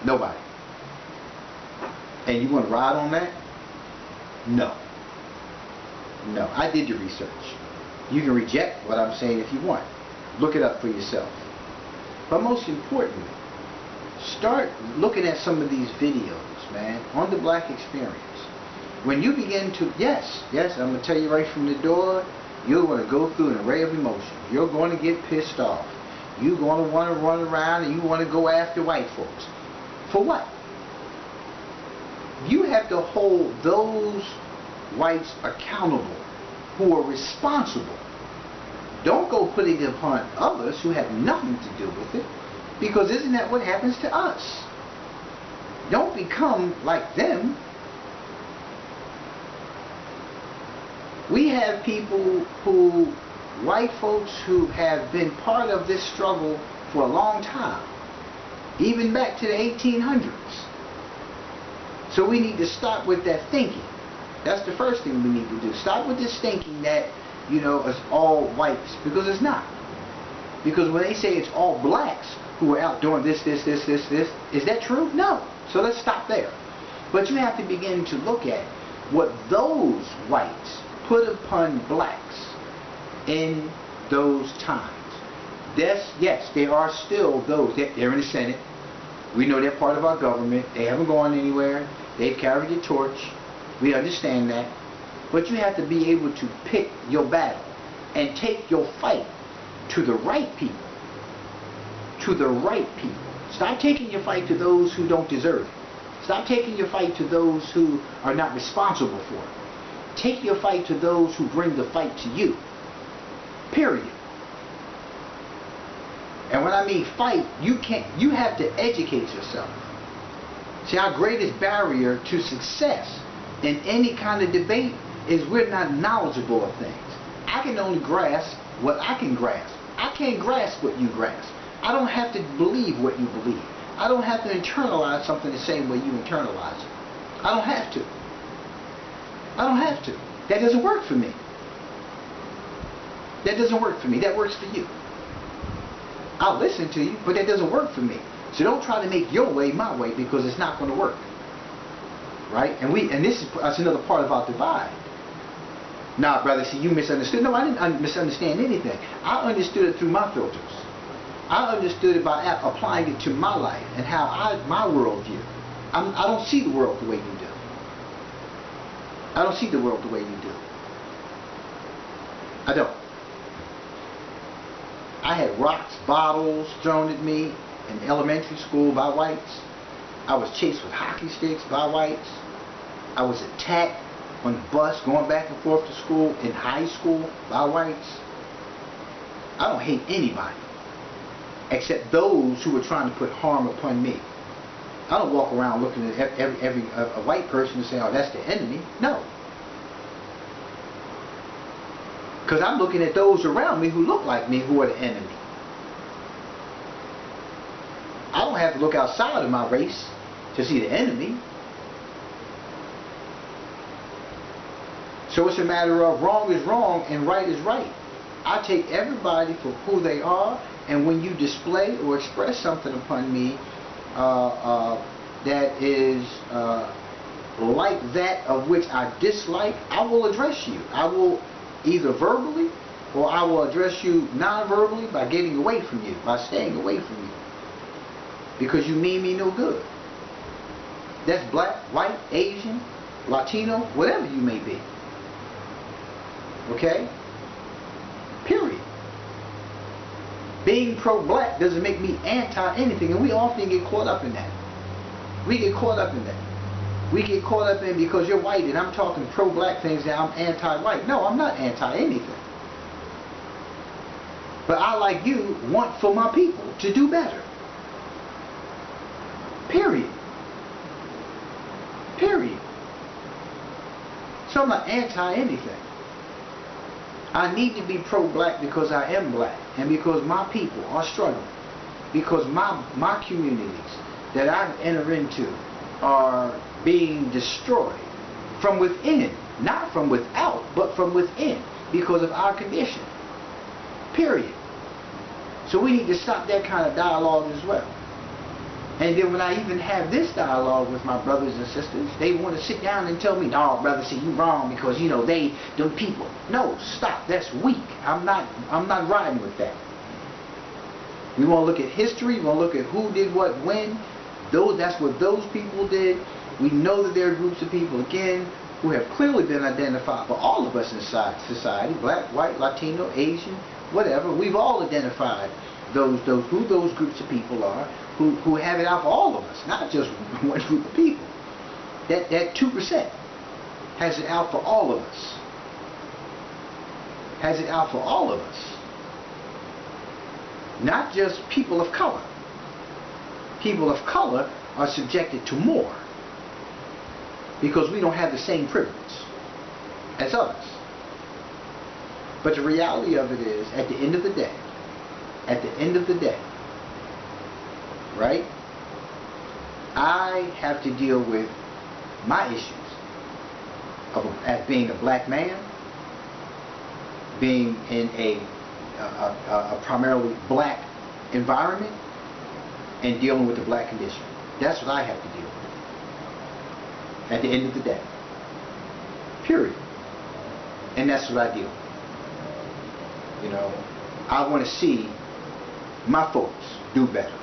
Nobody. And you want to ride on that? No. No. I did the research. You can reject what I'm saying if you want. Look it up for yourself. But most importantly, start looking at some of these videos, man, on the black experience. When you begin to, yes, I'm going to tell you right from the door, you're going to go through an array of emotions. You're going to get pissed off. You're going to want to run around and you want to go after white folks. For what? You have to hold those whites accountable who are responsible. Don't go putting it upon others who have nothing to do with it, because isn't that what happens to us? Don't become like them. We have people who, white folks who have been part of this struggle for a long time, even back to the 1800s. So we need to stop with that thinking. That's the first thing we need to do. Stop with this thinking that, you know, it's all whites, because it's not. Because when they say it's all blacks who are out doing this, is that true? No. So let's stop there. But you have to begin to look at what those whites put upon blacks in those times. Yes, there are still those. They're in the Senate. We know they're part of our government. They haven't gone anywhere. They've carried the torch. We understand that. But you have to be able to pick your battle and take your fight to the right people. To the right people. Stop taking your fight to those who don't deserve it. Stop taking your fight to those who are not responsible for it. Take your fight to those who bring the fight to you. Period. And when I mean fight, you have to educate yourself. See, our greatest barrier to success in any kind of debate is we're not knowledgeable of things. I can only grasp what I can grasp. I can't grasp what you grasp. I don't have to believe what you believe. I don't have to internalize something the same way you internalize it. I don't have to. I don't have to. That doesn't work for me. That doesn't work for me. That works for you. I'll listen to you, but that doesn't work for me. So don't try to make your way my way, because it's not going to work. Right? And that's another part of our divide. Nah, brother, see, you misunderstood. No, I didn't misunderstand anything. I understood it through my filters. I understood it by applying it to my life and how my worldview. I don't see the world the way you do. I don't see the world the way you do. I don't. I had rocks, bottles thrown at me in elementary school by whites. I was chased with hockey sticks by whites. I was attacked on the bus going back and forth to school in high school by whites. I don't hate anybody except those who were trying to put harm upon me. I don't walk around looking at every white person and say, oh, that's the enemy. No. Because I'm looking at those around me who look like me who are the enemy. I don't have to look outside of my race to see the enemy. So it's a matter of wrong is wrong and right is right. I take everybody for who they are, and when you display or express something upon me that is like that of which I dislike, I will address you. I will either verbally or I will address you non-verbally by getting away from you, by staying away from you. Because you mean me no good. That's black, white, Asian, Latino, whatever you may be. Okay? Period. Being pro-black doesn't make me anti-anything, and we often get caught up in that. We get caught up in that. We get caught up in because you're white and I'm talking pro-black things and I'm anti-white. No, I'm not anti-anything. But I, like you, want for my people to do better. Period. Period. So I'm not anti-anything. I need to be pro-black because I am black and because my people are struggling. Because my communities that I enter into are being destroyed from within. Not from without, but from within because of our condition. Period. So we need to stop that kind of dialogue as well. And then when I even have this dialogue with my brothers and sisters, they want to sit down and tell me, no, brother, see, you wrong because, you know, them people. No, stop. That's weak. I'm not riding with that. We want to look at history. We want to look at who did what when. That's what those people did. We know that there are groups of people, again, who have clearly been identified for all of us in society, black, white, Latino, Asian, whatever. We've all identified who those groups of people are, who have it out for all of us, not just one group of people. That 2% has it out for all of us. Has it out for all of us. Not just people of color. People of color are subjected to more because we don't have the same privilege as others. But the reality of it is, at the end of the day, right, I have to deal with my issues as being a black man, being in a primarily black environment, and dealing with the black condition. That's what I have to deal with at the end of the day. Period. And that's what I deal with. You know, I want to see my folks do better.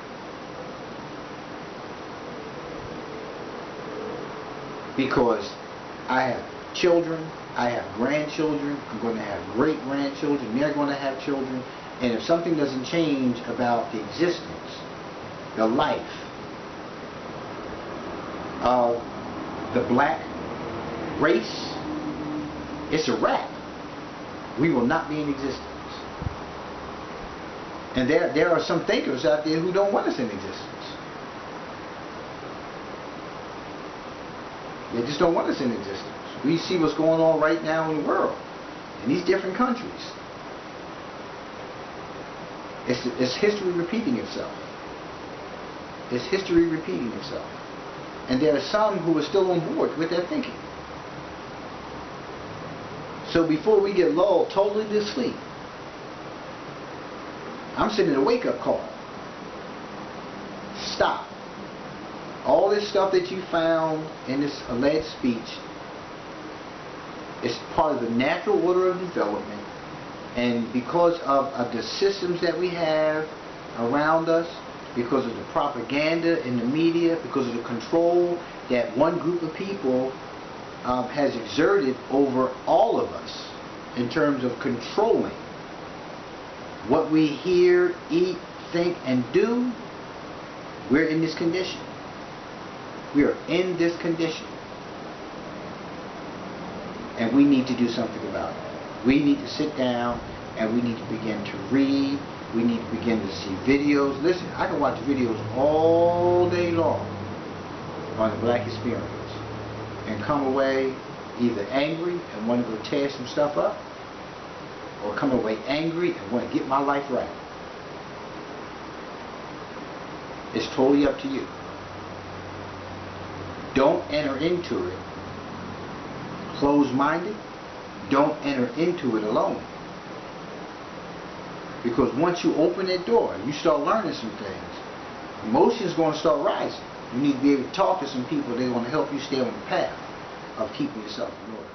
Because I have children, I have grandchildren, I'm going to have great-grandchildren, they're going to have children, and if something doesn't change about the existence, the life of the black race, it's a wrap. We will not be in existence. And there are some thinkers out there who don't want us in existence. They just don't want us in existence. We see what's going on right now in the world, in these different countries. It's history repeating itself. It's history repeating itself. And there are some who are still on board with that thinking. So before we get lulled totally to sleep, I'm sending a wake-up call. Stop. All this stuff that you found in this alleged speech is part of the natural order of development, and because of the systems that we have around us, because of the propaganda in the media, because of the control that one group of people has exerted over all of us in terms of controlling what we hear, eat, think, and do, we're in this condition. We are in this condition. And we need to do something about it. We need to sit down and we need to begin to read. We need to begin to see videos. Listen, I can watch videos all day long on the black experience and come away either angry and want to go tear some stuff up, or come away angry and want to get my life right. It's totally up to you. Don't enter into it closed-minded. Don't enter into it alone. Because once you open that door, you start learning some things. Emotions going to start rising. You need to be able to talk to some people. They're going to help you stay on the path of keeping yourself in order.